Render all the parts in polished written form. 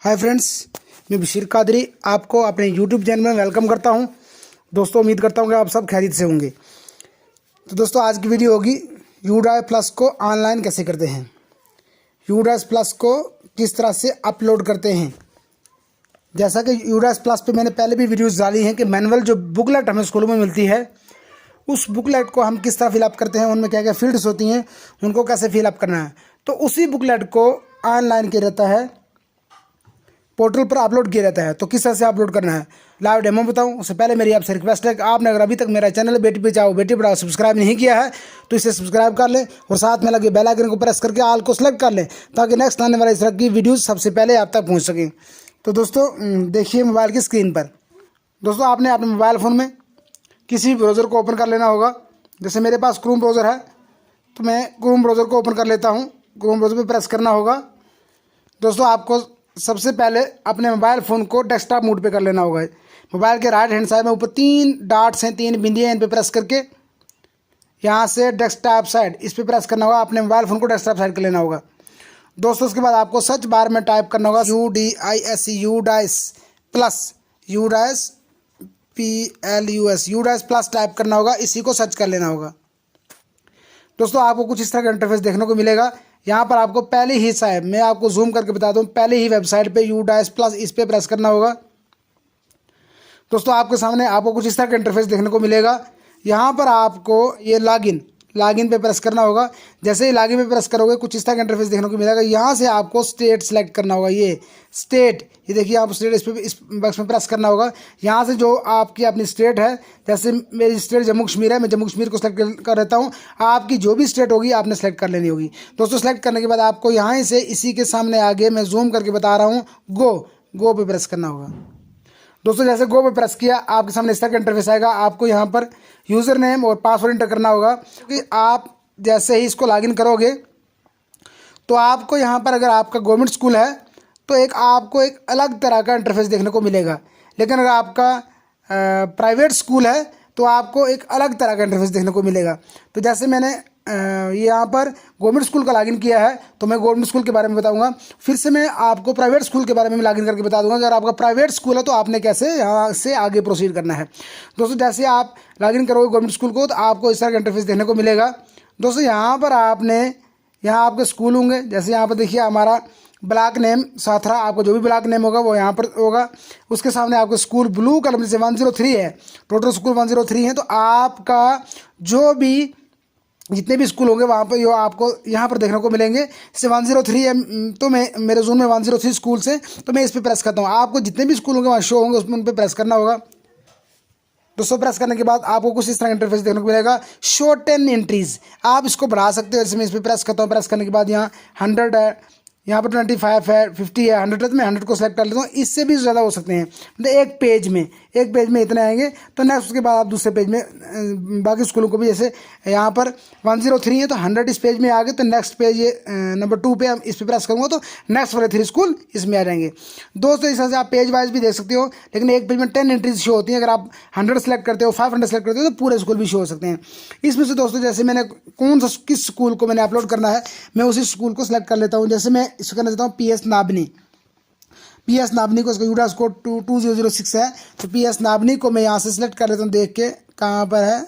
Hi friends, मैं बशीर कादरी आपको अपने यूट्यूब चैनल में वेलकम करता हूं। दोस्तों, उम्मीद करता हूं कि आप सब खैरियत से होंगे। तो दोस्तों, आज की वीडियो होगी यूडाइस प्लस को ऑनलाइन कैसे करते हैं, यूडाइस प्लस को किस तरह से अपलोड करते हैं। जैसा कि यूडाइस प्लस पे मैंने पहले भी वीडियोज़ डाली हैं कि मैनुअल जो बुकलेट हमें स्कूलों में मिलती है, उस बुकलेट को हम किस तरह फिलअप करते हैं, उनमें क्या क्या फील्ड्स होती हैं, उनको कैसे फिलअप करना है। तो उसी बुकलेट को ऑनलाइन किया जाता है, पोर्टल पर अपलोड किया जाता है। तो किस तरह से अपलोड करना है लाइव डेमो बताऊं। उससे पहले मेरी आपसे रिक्वेस्ट है कि आपने अगर अभी तक मेरा चैनल बेटी बचाओ बेटी पढ़ाओ सब्सक्राइब नहीं किया है तो इसे सब्सक्राइब कर लें और साथ में लगे बेल आइकन को प्रेस करके ऑल को सेलेक्ट कर लें ताकि नेक्स्ट आने वाले इस तरह की वीडियोज़ सबसे पहले आप तक पहुँच सकें। तो दोस्तों, देखिए मोबाइल की स्क्रीन पर। दोस्तों, आपने अपने मोबाइल फ़ोन में किसी ब्राउज़र को ओपन कर लेना होगा। जैसे मेरे पास क्रोम ब्राउज़र है तो मैं क्रोम ब्राउज़र को ओपन कर लेता हूँ। क्रोम ब्राउज़र पर प्रेस करना होगा। दोस्तों, आपको सबसे पहले अपने मोबाइल फ़ोन को डेस्कटॉप मोड पे कर लेना होगा। मोबाइल के राइट हैंड साइड में ऊपर 3 डॉट्स हैं, 3 बिंदियाँ, इन पे प्रेस करके यहाँ से डेस्कटॉप साइड इस पे प्रेस करना होगा। अपने मोबाइल फ़ोन को डेस्कटॉप साइड कर लेना होगा। दोस्तों, उसके बाद आपको सर्च बार में टाइप करना होगा UDIS UDISE plus, UDISE PLUS UDISE plus type करना होगा। इसी को सर्च कर लेना होगा। दोस्तों, आपको कुछ इस तरह का इंटरफेस देखने को मिलेगा। यहाँ पर आपको पहले ही साहब मैं आपको जूम करके बता दूँ, पहले ही वेबसाइट पे यूडाइस प्लस इस पर प्रेस करना होगा। दोस्तों, आपके सामने आपको कुछ इस तरह का इंटरफेस देखने को मिलेगा। यहाँ पर आपको ये लॉगिन पे प्रेस करना होगा। जैसे ही लॉगिन पे प्रेस करोगे कुछ इस तरह का इंटरफेस देखने को मिलेगा। यहाँ से आपको स्टेट सेलेक्ट करना होगा। ये स्टेट, ये देखिए आप स्टेट इस बॉक्स में प्रेस करना होगा। यहाँ से जो आपकी अपनी स्टेट है, जैसे मेरी स्टेट जम्मू कश्मीर है, मैं जम्मू कश्मीर को सिलेक्ट कर लेता हूँ। आपकी जो भी स्टेट होगी आपने सेलेक्ट कर लेनी होगी। दोस्तों, सेलेक्ट करने के बाद आपको यहाँ से इसी के सामने आगे मैं जूम करके बता रहा हूँ, गो पे प्रेस करना होगा। दोस्तों, जैसे गो पे प्रेस किया आपके सामने इस तरह का इंटरफेस आएगा। आपको यहाँ पर यूज़र नेम और पासवर्ड इंटर करना होगा क्योंकि आप जैसे ही इसको लॉगिन करोगे तो आपको यहाँ पर अगर आपका गवर्नमेंट स्कूल है तो आपको एक अलग तरह का इंटरफेस देखने को मिलेगा। लेकिन अगर आपका प्राइवेट स्कूल है तो आपको एक अलग तरह का इंटरफेस देखने को मिलेगा। तो जैसे मैंने यहाँ पर गवर्नमेंट स्कूल का लॉगिन किया है तो मैं गवर्नमेंट स्कूल के बारे में बताऊंगा। फिर से मैं आपको प्राइवेट स्कूल के बारे में लॉगिन करके बता दूंगा। अगर आपका प्राइवेट स्कूल है तो आपने कैसे यहाँ से आगे प्रोसीड करना है। दोस्तों, जैसे आप लॉगिन करोगे गवर्नमेंट स्कूल को तो आपको इस तरह का इंटरफेस देखने को मिलेगा। दोस्तों, यहाँ पर यहाँ आपके स्कूल होंगे। जैसे यहाँ पर देखिए हमारा ब्लॉक नेम साथरा, आपको जो भी ब्लॉक नेम होगा वो यहाँ पर होगा। उसके सामने आपको स्कूल ब्लू कलर में से 103 है, टोटल स्कूल 103 है। तो आपका जो भी जितने भी स्कूल होंगे वहाँ पर जो आपको यहाँ पर देखने को मिलेंगे। जैसे 103 है तो मैं मेरे जोन में 103 स्कूल से तो मैं इस पर प्रेस करता हूँ। आपको जितने भी स्कूल होंगे वहाँ शो होंगे उसमें उन पर प्रेस करना होगा। दोस्तों, प्रेस करने के बाद आपको कुछ इस तरह का इंटरफेस देखने को मिलेगा। शो 10 एंट्रीज, आप इसको बढ़ा सकते हो। जैसे मैं इस पर प्रेस करता हूँ, प्रेस करने के बाद यहाँ 100 है, यहाँ पर 25 है, 50 है, 100 है तो मैं 100 को सेलेक्ट कर लेता हूँ। इससे भी ज़्यादा हो सकते हैं। मतलब एक पेज में इतने आएंगे। तो नेक्स्ट उसके बाद आप दूसरे पेज में बाकी स्कूलों को भी, जैसे यहाँ पर 103 है तो 100 इस पेज में आ गए तो नेक्स्ट पेज ये नंबर 2 पे इस पर प्रेस करूँगा तो नेक्स्ट वाले 3 स्कूल इसमें आ जाएंगे। दोस्तों, इस तरह से आप पेज वाइज भी देख सकते हो। लेकिन एक पेज में 10 एंट्रीज शो होती हैं। अगर आप 100 सेलेक्ट करते हो, 500 सेलेक्ट करते हो तो पूरे स्कूल भी शो हो सकते हैं। इसमें से दोस्तों, जैसे मैंने किस स्कूल को मैंने अपलोड करना है मैं उसी स्कूल को सिलेक्ट कर लेता हूँ। जैसे मैं इसको करना चाहता हूँ PS नाबनी को, इसका यूडाइस कोड 2006 है। तो PS नाबनी को मैं यहाँ से सिलेक्ट कर लेता हूँ। देख के कहाँ पर है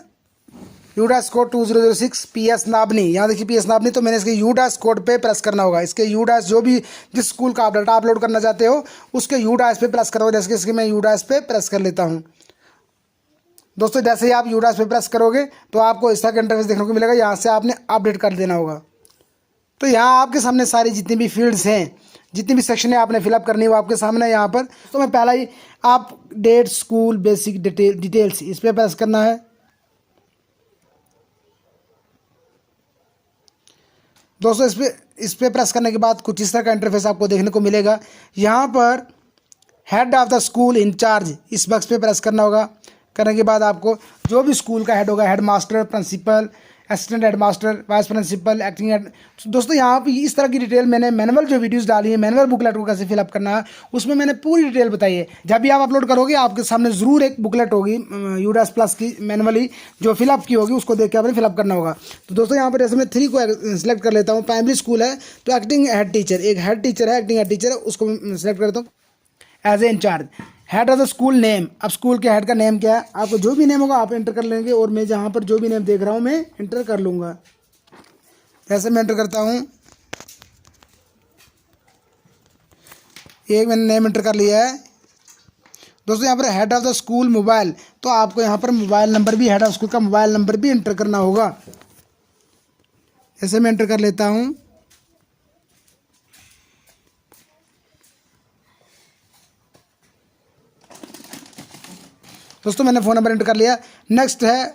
यूडाइस कोड 2006 PS नाबनी, यहाँ देखिए PS नाबनी। तो मैंने इसके यूडाइस कोड पे प्रेस करना होगा। इसके यूडाइस जो भी जिस स्कूल का आप डाटा अपलोड करना चाहते हो उसके यूडाइस पे प्रेस करोगे। जैसे कि इसके मैं यूडाइस पे प्रेस कर लेता हूँ। दोस्तों, जैसे ही आप यूडाइस पे प्रेस करोगे तो आपको इस तरह का इंटरफेस देखने को मिलेगा। यहाँ से आपने अपडेट कर देना होगा। तो यहाँ आपके सामने सारी जितनी भी फील्ड्स हैं, जितनी भी सेक्शन है आपने फिलअप करनी है वो आपके सामने है यहाँ पर। तो मैं पहला ही आप डेट स्कूल बेसिक डिटेल्स इस पर प्रेस करना है। दोस्तों, इस पे प्रेस करने के बाद कुछ इस तरह का इंटरफेस आपको देखने को मिलेगा। यहाँ पर head of the school in-charge इस बॉक्स पे प्रेस करना होगा। करने के बाद आपको जो भी स्कूल का हेड होगा, head master, principal assistant headmaster, vice principal, acting head. दोस्तों यहाँ पे इस तरह की डिटेल मैंने मैनुअल जो वीडियोस डाली है, मैनुअल बुकलेट को कैसे फिलअप करना है, उसमें मैंने पूरी डिटेल बताई है। जब भी आप अपलोड करोगे आपके सामने ज़रूर एक बुकलेट होगी यूडास प्लस की मैनुअली जो फिलअप की होगी, उसको देख के आपने फिलअप करना होगा। तो दोस्तों यहाँ पर जैसे मैं 3 को सिलेक्ट कर लेता हूँ। प्राइमरी स्कूल है तो एक्टिंग हेड टीचर, एक हेड टीचर है, एक्टिंग हेड टीचर है, उसको सिलेक्ट करता हूँ as a incharge. Head of the school name, अब स्कूल के हेड का नेम क्या है, आपको जो भी नेम होगा आप एंटर कर लेंगे, और मैं जहाँ पर जो भी नेम देख रहा हूँ मैं एंटर कर लूँगा। ऐसे मैं एंटर करता हूँ, एक मैंने नेम एंटर कर लिया है। दोस्तों यहाँ पर head of the school mobile, तो आपको यहाँ पर मोबाइल नंबर भी, हेड ऑफ स्कूल का मोबाइल नंबर भी एंटर करना होगा। ऐसे मैं एंटर कर लेता हूँ। दोस्तों मैंने फ़ोन नंबर एंटर कर लिया। नेक्स्ट है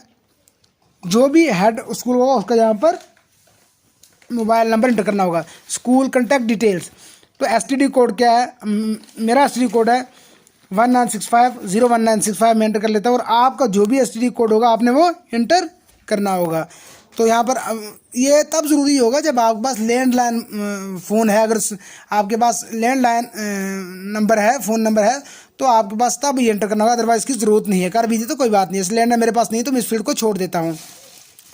जो भी हेड स्कूल होगा उसका यहाँ पर मोबाइल नंबर एंटर करना होगा। स्कूल कॉन्टैक्ट डिटेल्स, तो एसटीडी कोड क्या है, मेरा एसटीडी कोड है 1965 में एंटर कर लेता हूँ, और आपका जो भी एसटीडी कोड होगा आपने वो एंटर करना होगा। तो यहाँ पर ये तब ज़रूरी होगा जब आपके पास लैंडलाइन फ़ोन है, अगर आपके पास लैंडलाइन नंबर है, फ़ोन नंबर है, तो आपके पास तब ये एंटर करना होगा, अदरवाइज़ इसकी ज़रूरत नहीं है। कर भी दी तो कोई बात नहीं, इस लैंडलाइन मेरे पास नहीं तो मैं इस फील्ड को छोड़ देता हूँ।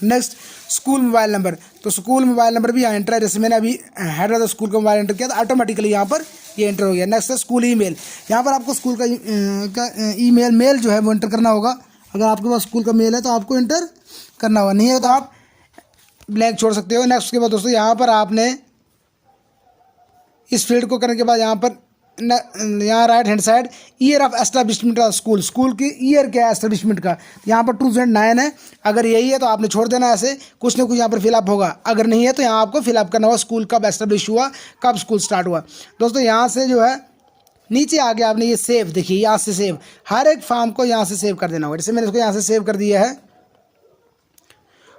नेक्स्ट स्कूल मोबाइल नंबर, तो स्कूल मोबाइल नंबर भी यहाँ एंटर है। जैसे मैंने अभी हेड ऑफ द स्कूल का मोबाइल एंटर किया तो ऑटोमेटिकली यहाँ पर ये एंटर हो गया। नेक्स्ट है स्कूल ईमेल, यहाँ पर आपको स्कूल का ईमेल मेल जो है वो एंटर करना होगा। अगर आपके पास स्कूल का मेल है तो आपको एंटर करना होगा, नहीं है तो आप ब्लैंक छोड़ सकते हो। नेक्स्ट के बाद दोस्तों यहाँ पर आपने इस फील्ड को करने के बाद यहाँ पर यहाँ right hand side year of establishment of school, school की ईयर क्या है एस्टेब्लिशमेंट का, यहाँ पर 2009 है। अगर यही है तो आपने छोड़ देना, ऐसे कुछ ना कुछ यहाँ पर फिलअप होगा। अगर नहीं है तो यहाँ आपको फिलअप करना होगा स्कूल कब एस्टेब्लिश हुआ, कब स्कूल स्टार्ट हुआ। दोस्तों यहाँ से जो है नीचे आगे आपने ये सेव, देखिए यहाँ से सेव, हर एक फॉर्म को यहाँ से सेव कर देना होगा। जैसे मैंने इसको यहाँ से सेव कर दिया है।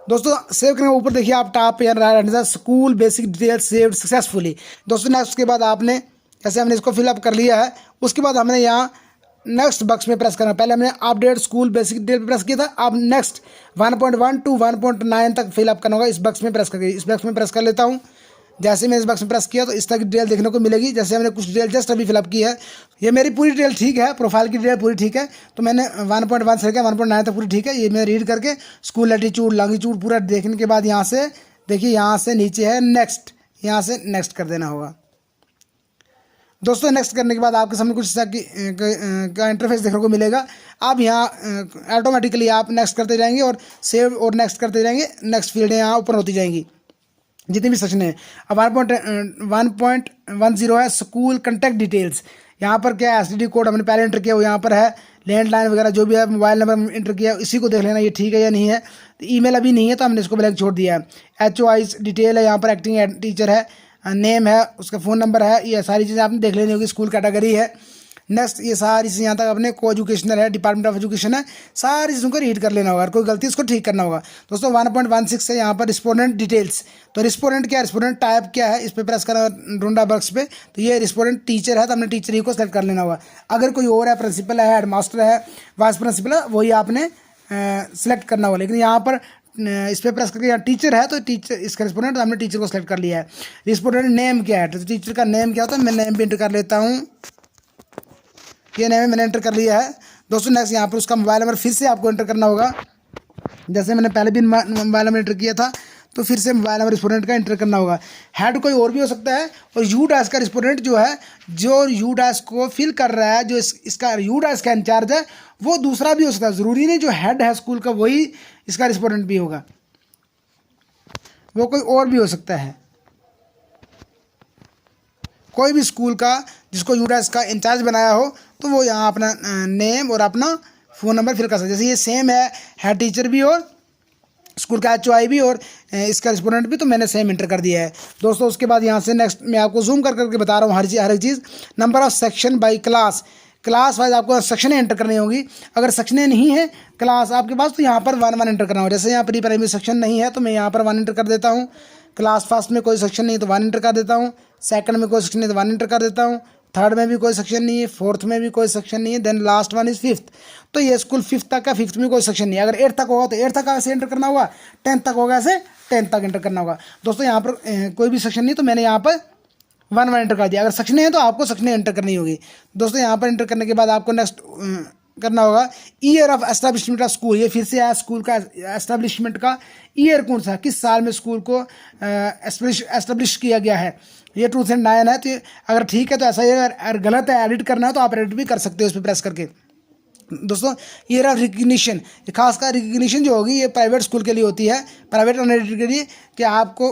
दोस्तों सेव करने के ऊपर देखिए आप टॉप पे school basic details saved successfully. दोस्तों नेक्स्ट के बाद आपने जैसे हमने इसको फिलअप कर लिया है, उसके बाद हमने यहाँ नेक्स्ट बॉक्स में प्रेस करना। पहले हमने अपडेट स्कूल बेसिक डिटेल पे प्रेस किया था, अब नेक्स्ट 1.1 टू 1.9 तक फिलअप करना होगा। इस बॉक्स में प्रेस करके इस बॉक्स में प्रेस कर लेता हूँ। जैसे मैं इस बॉक्स में प्रेस किया तो इस तरह की डिटेल देखने को मिलेगी। जैसे हमने कुछ डिटेल जस्ट अभी फिलअप की है, ये मेरी पूरी डिटेल ठीक है, प्रोफाइल की डिटेल पूरी ठीक है, तो मैंने 1.1 से लेकर 1.9 तक पूरी ठीक है। ये मैं रीड करके स्कूल लैटिट्यूड लॉन्गिट्यूड पूरा देखने के बाद यहाँ से देखिए यहाँ से नीचे है नेक्स्ट, यहाँ से नेक्स्ट कर देना होगा। दोस्तों नेक्स्ट करने के बाद आपके सामने कुछ इस का इंटरफेस देखने को मिलेगा। आप यहाँ ऑटोमेटिकली आप नेक्स्ट करते जाएंगे और सेव और नेक्स्ट करते जाएंगे, नेक्स्ट फील्ड यहाँ ओपन होती जाएंगी जितनी भी सेक्शन है। अब 1.10 है स्कूल कॉन्टैक्ट डिटेल्स, यहाँ पर क्या है एसटीडी कोड हमने पहले एंटर किया वो यहाँ पर है, लैंडलाइन वगैरह जो भी है मोबाइल नंबर एंटर किया इसी को देख लेना ये ठीक है या नहीं है। तो ईमेल अभी नहीं है तो हमने इसको ब्लैंक छोड़ दिया है। HOI डिटेल है, यहाँ पर एक्टिंग टीचर है, नेम है, उसका फ़ोन नंबर है, ये सारी चीज़ें आपने देख लेनी होगी। स्कूल कैटेगरी है। नेक्स्ट ये सारी चीज़ें यहाँ तक अपने को एजुकेशनल है, डिपार्टमेंट ऑफ एजुकेशन है, सारी चीज़ों को रीड कर लेना होगा, कोई गलती उसको ठीक करना होगा। दोस्तों 1.16 से यहाँ पर रिस्पोंडेंट डिटेल्स, तो रिस्पोंडेंट क्या है, रिस्पोंडेंट टाइप क्या है, इस पर प्रेस करना ढूंढा बॉक्स पे, तो ये रिस्पोंडेंट टीचर है तो हमने टीचर ही को सेलेक्ट कर लेना होगा। अगर कोई और है, प्रिंसिपल है, हेड मास्टर है, वाइस प्रिंसिपल है, वही आपने सेलेक्ट करना होगा। लेकिन यहाँ पर इस पर प्रेस करके यहाँ टीचर है तो टीचर इसका रिस्पोंडेंट हमने टीचर को सेलेक्ट कर लिया है। रिस्पोंडेंट नेम क्या है, तो टीचर का नेम क्या होता है, मैं नेम भी एंटर कर लेता हूँ। ये नेम मैंने एंटर कर लिया है। दोस्तों नेक्स्ट यहाँ पर उसका मोबाइल नंबर फिर से आपको एंटर करना होगा। जैसे मैंने पहले भी मोबाइल नंबर एंटर किया था तो फिर से मोबाइल नंबर रिस्पोंडेंट का एंटर करना होगा। हेड कोई और भी हो सकता है, और यूडास का रिस्पोंडेंट जो है, जो यूडास को फिल कर रहा है, जो इसका यूडास का इंचार्ज है, वो दूसरा भी हो सकता है। ज़रूरी नहीं जो हेड है स्कूल का वही इसका रिस्पोंडेंट भी होगा, वो कोई और भी हो सकता है। कोई भी स्कूल का जिसको यूडास का इंचार्ज बनाया हो तो वो यहाँ अपना नेम और अपना फ़ोन नंबर फिल कर सकते हैं। जैसे ये सेम है, हेड टीचर भी और स्कूल का HOI भी और इसका रिस्पोंडेंट भी, तो मैंने सेम एंटर कर दिया है। दोस्तों उसके बाद यहाँ से नेक्स्ट मैं आपको जूम कर करके बता रहा हूँ हर एक चीज़। Number of section by class, class wise आपको सेक्शनें एंटर करनी होगी। अगर सेक्शनें नहीं है क्लास आपके पास तो यहाँ पर 1 एंटर करना होगा। जैसे यहाँ प्री प्राइमरी सेक्शन नहीं है तो मैं यहाँ पर 1 एंटर कर देता हूँ। क्लास फर्स्ट में कोई सेक्शन नहीं तो 1 एंटर कर देता हूँ। सेकंड में कोई सेक्शन नहीं तो 1 एंटर कर देता हूँ। थर्ड में भी कोई सेक्शन नहीं है, फोर्थ में भी कोई सेक्शन नहीं है, then last one is fifth. तो ये स्कूल फिफ्थ तक का, फिफ्थ में कोई सेक्शन नहीं है। अगर 8th तक होगा तो 8th तक ऐसे एंटर करना होगा, 10th तक होगा ऐसे 10th तक एंटर करना होगा। दोस्तों यहाँ पर कोई भी सेक्शन नहीं, तो मैंने यहाँ पर 1 एंटर कर दिया। अगर सेक्शन है तो आपको सेक्शन एंटर करनी होगी। दोस्तों यहाँ पर एंटर करने के बाद आपको नेक्स्ट करना होगा year of establishment of school. ये फिर से आया स्कूल का एस्टैब्लिशमेंट का ईयर कौन सा, किस साल में स्कूल को एस्टैब्लिश किया गया है। ये 2009 है। तो अगर ठीक है तो ऐसा ही, अगर गलत है एडिट करना है तो आप एडिट भी कर सकते हो इस पर प्रेस करके। दोस्तों ईयर ऑफ रिकग्निशन, खासकर रिकग्निशन जो होगी ये प्राइवेट स्कूल के लिए होती है, प्राइवेट अनएडेड के लिए, कि आपको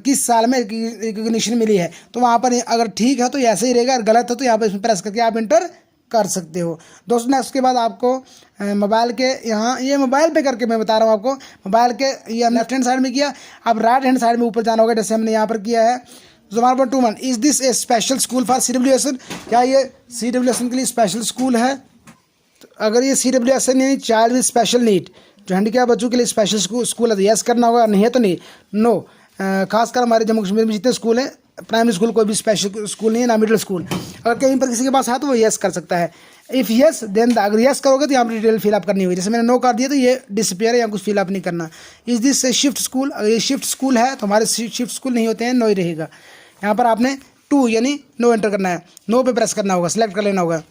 किस साल में रिकग्निशन मिली है। तो वहाँ पर अगर ठीक है तो ऐसे ही रहेगा, अगर गलत है तो यहाँ पर इसमें प्रेस करके आप इंटर कर सकते हो। दोस्तों नेक्स्ट के बाद आपको मोबाइल के यहाँ, ये मोबाइल पे करके मैं बता रहा हूँ आपको, मोबाइल के ये हम लेफ्ट हैंड साइड में किया, अब राइट हैंड साइड में ऊपर जाना होगा जैसे हमने यहाँ पर किया है। 1.21 is this A special school for CWSN, क्या ये CWSN के लिए स्पेशल स्कूल है। तो अगर ये CWSN यानी चाइल्ड विद स्पेशल नीड, जो हैंडीकैप बच्चों के लिए स्पेशल स्कूल है तो यस करना होगा, नहीं है तो नहीं, नो। खासकर हमारे जम्मू कश्मीर में जितने स्कूल हैं, प्राइमरी स्कूल कोई भी स्पेशल स्कूल नहीं है, ना मिडिल स्कूल। अगर कहीं पर किसी के पास है तो वो यस कर सकता है। इफ़ यस देन, अगर यस करोगे तो यहाँ पर डिटेल फिलअप करनी होगी। जैसे मैंने नो कर दिया तो ये डिसअपियर है, या कुछ फिलअप नहीं करना। इज दिस शिफ्ट स्कूल, अगर ये शिफ्ट स्कूल है तो हमारे शिफ्ट स्कूल नहीं होते हैं, नो ही रहेगा। यहाँ पर आपने 2 यानी नो एंटर करना है, नो पे प्रेस करना होगा, सेलेक्ट कर लेना होगा।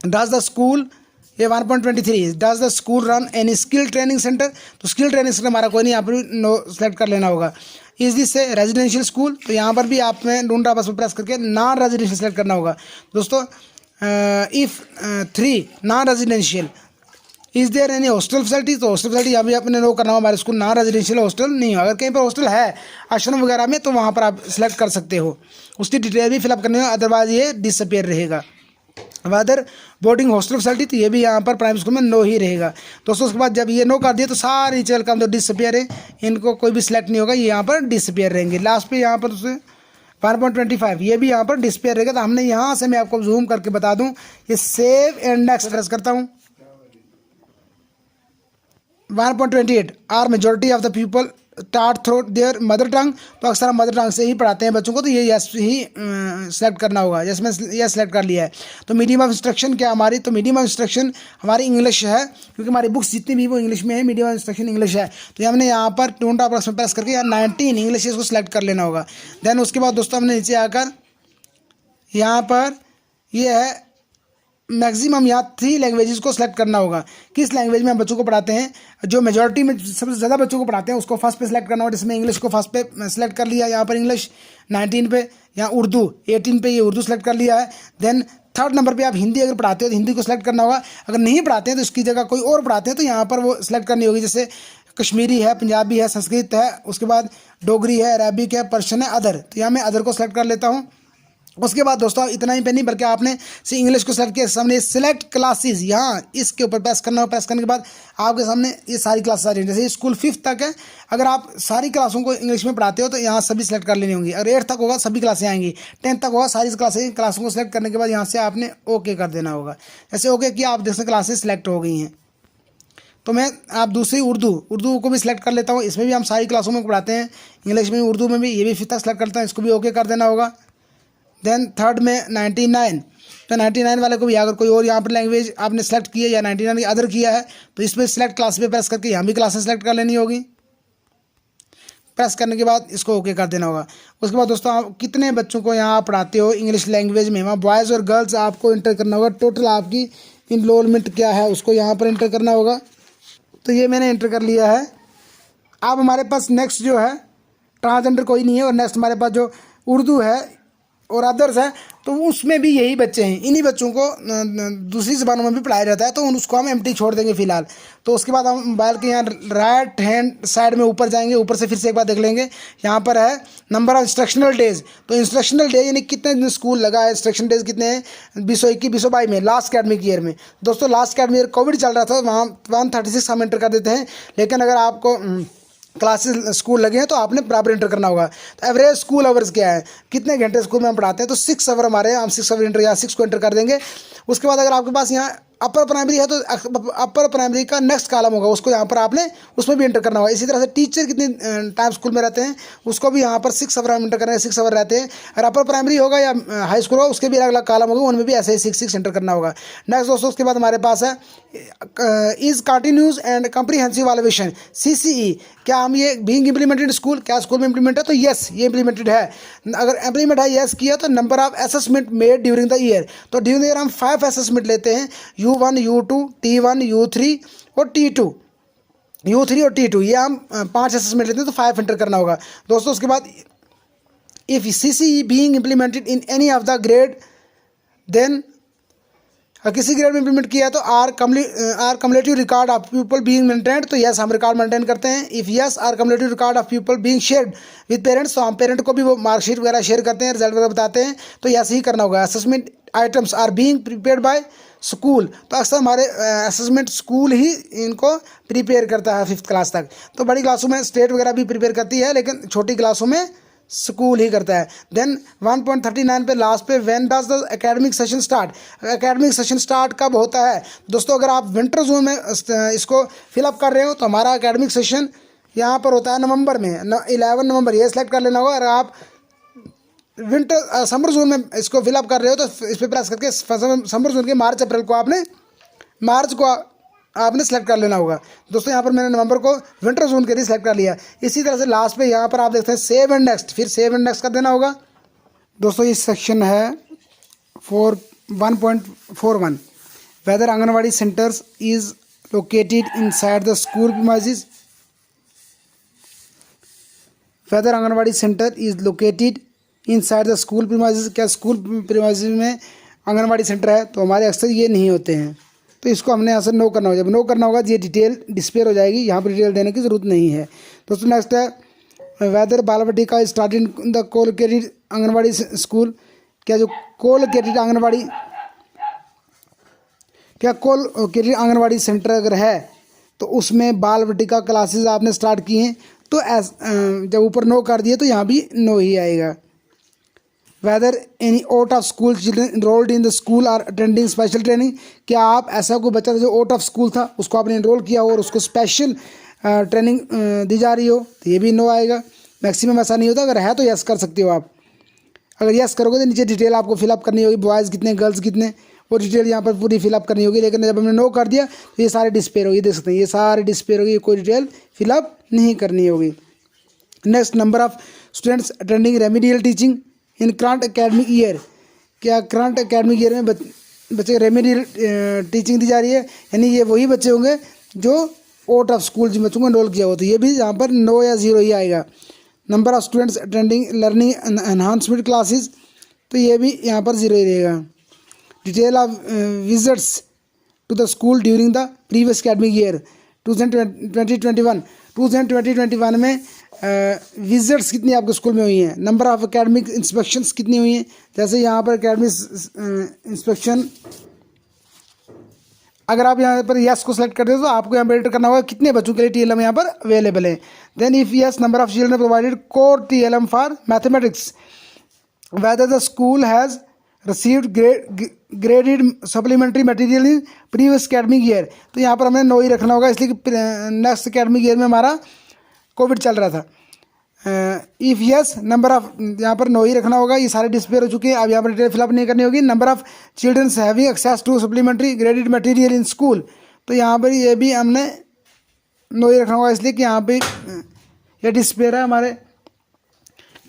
डज द स्कूल, ये 1.23 does the school run any skill training centre, तो स्किल ट्रेनिंग सेंटर हमारा कोई नहीं, यहाँ पर नो सेलेक्ट कर लेना होगा। Is this A residential school, तो यहाँ पर भी आपने ढूंढा बस प्रेस करके नॉन रेजिडेंशियल सेलेक्ट करना होगा। दोस्तों if 3 non residential, is there any hostel facility, तो हॉस्टल फैसिलिटी यहाँ भी आपने नो करना होगा, हमारे स्कूल नॉन रेजिडेंशियल हॉस्टल नहीं हो। अगर कहीं पर हॉस्टल है आश्रम वगैरह में तो वहाँ पर आप सिलेक्ट कर सकते हो, उसकी डिटेल भी फिलअप करनी हो, अदरवाइज ये डिसअपियर रहेगा। अदर बोर्डिंग हॉस्टल फैसिलिटी, तो ये भी यहाँ पर प्राइमरी स्कूल में नो ही रहेगा। दोस्तों उसके बाद जब ये नो कर दिया तो सारी चल का मतलब डिसअपियर है, इनको कोई भी सिलेक्ट नहीं होगा, ये यहाँ पर डिसअपियर रहेंगे। लास्ट पे यहाँ पर उससे 1.25 ये भी यहाँ पर डिसअपियर रहेगा। तो हमने यहाँ से, मैं आपको जूम करके बता दूँ, ये सेव एंड नेक्स्ट प्रेस करता हूँ। 1.28 are majority of the people taught through their mother tongue, तो अक्सर हम मदर टंग से ही पढ़ाते हैं बच्चों को, तो ये यस ही सेलेक्ट करना होगा। जैसे मैं यस सेलेक्ट कर लिया है। तो मीडियम ऑफ इंस्ट्रक्शन क्या हमारी, तो मीडियम ऑफ इंस्ट्रक्शन हमारी इंग्लिश है, क्योंकि हमारी बुक्स जितनी भी वो इंग्लिश में है, मीडियम ऑफ इंस्ट्रक्शन इंग्लिश है। तो हमने यहाँ पर टूंडा प्रेस करके यहाँ 19 इंग्लिश इसको सेलेक्ट कर लेना होगा। देन उसके बाद दोस्तों हमने नीचे आकर यहाँ पर ये है मैक्सिमम, यहाँ 3 लैंग्वेजेस को सिलेक्ट करना होगा। किस लैंग्वेज में हम बच्चों को पढ़ाते हैं, जो मेजॉरिटी में सबसे ज़्यादा बच्चों को पढ़ाते हैं उसको फर्स्ट पे सिलेक्ट करना होगा। जिसमें इंग्लिश को फर्स्ट पे सिलेक्ट कर लिया, यहाँ पर इंग्लिश 19 पे, यहाँ उर्दू 18 पे, ये उर्दू सेलेक्ट कर लिया है। देन 3rd नंबर पे आप हिंदी अगर पढ़ाते हो तो हिंदी को सिलेक्ट करना होगा। अगर नहीं पढ़ाते हैं तो इसकी जगह कोई और पढ़ाते हैं तो यहाँ पर वो सिलेक्ट करनी होगी। जैसे कश्मीरी है, पंजाबी है, संस्कृत है, उसके बाद डोगरी है, अरबिक है, पर्शियन है, अदर, तो यहाँ मैं अदर को सिलेक्ट कर लेता हूँ। उसके बाद दोस्तों इतना ही पे नहीं, बल्कि आपने से इंग्लिश को सेलेक्ट किया, सामने सिलेक्ट क्लासेस, यहाँ इसके ऊपर प्रेस करना होगा। प्रेस करने के बाद आपके सामने ये सारी क्लासेस आ रही हैं। जैसे स्कूल 5th तक है, अगर आप सारी क्लासों को इंग्लिश में पढ़ाते हो तो यहाँ सभी सेलेक्ट कर लेनी होंगी। अगर 8th तक होगा सभी क्लासें आएंगी, 10th तक होगा सारी क्लासों को सिलेक्ट करने के बाद यहाँ से आपने ओके कर देना होगा। जैसे ओके किया, आप जैसे क्लासेस सेलेक्ट हो गई हैं। तो मैं आप दूसरी उर्दू को भी सिलेक्ट कर लेता हूँ। इसमें भी हम सारी क्लासों में पढ़ाते हैं, इंग्लिश में, उर्दू में भी, ये भी 5th तक सेलेक्ट करता हूँ, इसको भी ओके कर देना होगा। देन 3rd में 99, तो 99 वाले को भी अगर कोई और यहाँ पर लैंग्वेज आपने सेलेक्ट की है या 99 अदर किया है तो इस पर सिलेक्ट क्लास पे प्रेस करके यहाँ भी क्लासेस सेलेक्ट कर लेनी होगी। प्रेस करने के बाद इसको ओके कर देना होगा। उसके बाद दोस्तों आप कितने बच्चों को यहाँ आप पढ़ाते हो इंग्लिश लैंग्वेज में, वहाँ बॉयज़ और गर्ल्स आपको इंटर करना होगा। टोटल आपकी इनरोलमेंट क्या है उसको यहाँ पर इंटर करना होगा। तो ये मैंने इंटर कर लिया है। अब हमारे पास नेक्स्ट जो है ट्रांसजेंडर कोई नहीं है, और नेक्स्ट हमारे पास जो उर्दू है और अदर्स है तो उसमें भी यही बच्चे हैं। इन्हीं बच्चों को दूसरी ज़बानों में भी पढ़ाया जाता है, तो उसको हम एम्प्टी छोड़ देंगे फ़िलहाल। तो उसके बाद हम मोबाइल के यहाँ राइट हैंड साइड में ऊपर जाएंगे, ऊपर से फिर से एक बार देख लेंगे। यहाँ पर है नंबर ऑफ इंस्ट्रक्शनल डेज, तो इंस्ट्रक्शनल डे यानी कितने दिन स्कूल लगा है, इंस्ट्रक्शन डेज कितने हैं 2021 2022 में, लास्ट अकेडमिक ईयर में। दोस्तों लास्ट अकेडमिक ईयर कोविड चल रहा था, वहाँ 136 हम एंटर कर देते हैं। लेकिन अगर आपको क्लासेस स्कूल लगे हैं तो आपने बराबर इंटर करना होगा। तो एवरेज स्कूल आवर्स क्या है, कितने घंटे स्कूल में हम पढ़ाते हैं, तो 6 आवर हमारे, हम 6 आवर इंटर, या 6 को इंटर कर देंगे। उसके बाद अगर आपके पास यहाँ अपर प्राइमरी है तो अपर प्राइमरी का नेक्स्ट कॉलम होगा, उसको यहाँ पर आपने उसमें भी एंटर करना होगा। इसी तरह से टीचर कितने टाइम स्कूल में रहते हैं उसको भी यहाँ पर 6 आवर एंटर करना है, 6 आवर रहते हैं। और अपर प्राइमरी होगा या हाई स्कूल होगा उसके भी अलग अलग कॉलम होगा, उनमें भी ऐसे ही 6 एंटर करना होगा। नेक्स्ट दोस्तों उसके बाद हमारे पास है is continuous and comprehensive evaluation CCE। क्या हम ये बीइंग इम्प्लीमेंटेड स्कूल, क्या स्कूल में इम्प्लीमेंट है? तो यस ये इम्प्लीमेंटेड है। अगर इम्प्लीमेंट है यस किया तो number of assessment made during the year, तो ड्यूरिंग द ईयर हम 5 असेसमेंट लेते हैं, U1 U2 T1 U3 और T2, U3 और T2 ये हम 5 असेसमेंट लेते हैं, तो 5 एंटर करना होगा दोस्तों। उसके बाद if CCE being implemented in any of the grade then, किसी ग्रेड में इम्प्लीमेंट किया है तो are cumulative record of people being maintained, तो यस हम रिकॉर्ड मेंटेन करते हैं। If yes are cumulative record of people being shared with parents, तो हम पेरेंट को भी वो मार्कशीट वगैरह शेयर करते हैं, रिजल्ट वगैरह बताते हैं, तो यस ही करना होगा। Assessment items are being prepared by school, तो अक्सर हमारे असेसमेंट स्कूल ही इनको प्रिपेयर करता है 5th क्लास तक। तो बड़ी क्लासों में स्टेट वगैरह भी प्रिपेयर करती है, लेकिन छोटी क्लासों में स्कूल ही करता है। देन 1.39 पे लास्ट पे when does the academic session start, academic session start कब होता है दोस्तों? अगर आप विंटर जोन में इसको फिलअप कर रहे हो तो हमारा एकेडमिक सेशन यहाँ पर होता है नवंबर में, 11 नवंबर, ये सेलेक्ट कर लेना होगा। अगर आप विंटर समर जोन में इसको फिलअप कर रहे हो तो इस पर प्रेस करके समर जोन के मार्च अप्रैल को आपने सेलेक्ट कर लेना होगा दोस्तों। यहाँ पर मैंने नवंबर को विंटर जोन के लिए सेलेक्ट कर लिया। इसी तरह से लास्ट पे यहाँ पर आप देखते हैं सेव एंड नेक्स्ट, फिर सेव एंड नेक्स्ट कर देना होगा दोस्तों। ये सेक्शन है 1.41 whether anganwadi centres is located inside the school premises, whether anganwadi centre is located inside the school premises, क्या स्कूल प्रीमाइसेस में आंगनवाड़ी सेंटर है? तो हमारे अक्सर ये नहीं होते हैं, तो इसको हमने यहाँ से नो करना होगा। जब नो करना होगा ये डिटेल डिस्प्ले हो जाएगी, यहाँ पर डिटेल देने की ज़रूरत नहीं है दोस्तों। नेक्स्ट है whether Balvatika started in the colocated anganwadi school, क्या जो कोलोकेटेड आंगनवाड़ी, क्या कोलोकेटेड आंगनवाड़ी सेंटर अगर है तो उसमें बालवाटिका क्लासेस आपने स्टार्ट की हैं, तो जब ऊपर नो कर दिए तो यहाँ भी नो ही आएगा। Whether any out of school children enrolled in the school are attending special training, क्या आप ऐसा कोई बच्चा था जो आउट ऑफ स्कूल था उसको आपने इनरोल किया हो और उसको स्पेशल ट्रेनिंग दी जा रही हो, तो ये भी नो आएगा। मैक्सिमम ऐसा नहीं होता, अगर है तो यस कर सकते हो आप। अगर यस करोगे तो नीचे डिटेल आपको फिलअप करनी होगी, बॉयज़ कितने गर्ल्स कितने, वो डिटेल यहाँ पर पूरी फिलअप करनी होगी। लेकिन जब हमने नो कर दिया तो ये सारे डिस्पेयर होगी, देख सकते हैं ये सारे डिस्पेयर होगी, कोई डिटेल फिलअप नहीं करनी होगी। Next number of students attending remedial teaching in current academic year, क्या करंट एकेडमिक ईयर में बच्चे रेमेडियल टीचिंग दी जा रही है, यानी ये वही बच्चे होंगे जो आउट ऑफ स्कूल जिन बच्चों को एनरोल किया हो, तो ये भी यहाँ पर नो या ज़ीरो ही आएगा। Number of students attending learning enhancement classes, तो ये भी यहाँ पर ज़ीरो ही रहेगा। Detail of visits to the school during the previous academic year 2021 में विजिट्स कितनी आपके स्कूल में हुई हैं, नंबर ऑफ एकेडमिक इंस्पेक्शंस कितनी हुई हैं। जैसे यहाँ पर एकेडमिक इंस्पेक्शन, अगर आप यहाँ पर यस को सेलेक्ट करते हो तो आपको यहाँ पर एंटर करना होगा कितने बच्चों के लिए TLM यहाँ पर अवेलेबल है। Then if yes number of children provided core TLM for mathematics, whether the school has received graded supplementary material in previous academic year, तो यहाँ पर हमें नो ही रखना होगा, इसलिए कि नेक्स्ट एकेडमिक ईयर में हमारा कोविड चल रहा था। इफ़ यस नंबर ऑफ, यहाँ पर नो ही रखना होगा, ये सारे डिस्प्ले हो चुके हैं, अब यहाँ पर डिटेल फिलअप नहीं करनी होगी। Number of childrens having access to supplementary graded material in school, तो यहाँ पर ये भी हमने नो ही रखना होगा, इसलिए कि यहाँ पे ये डिस्प्ले है हमारे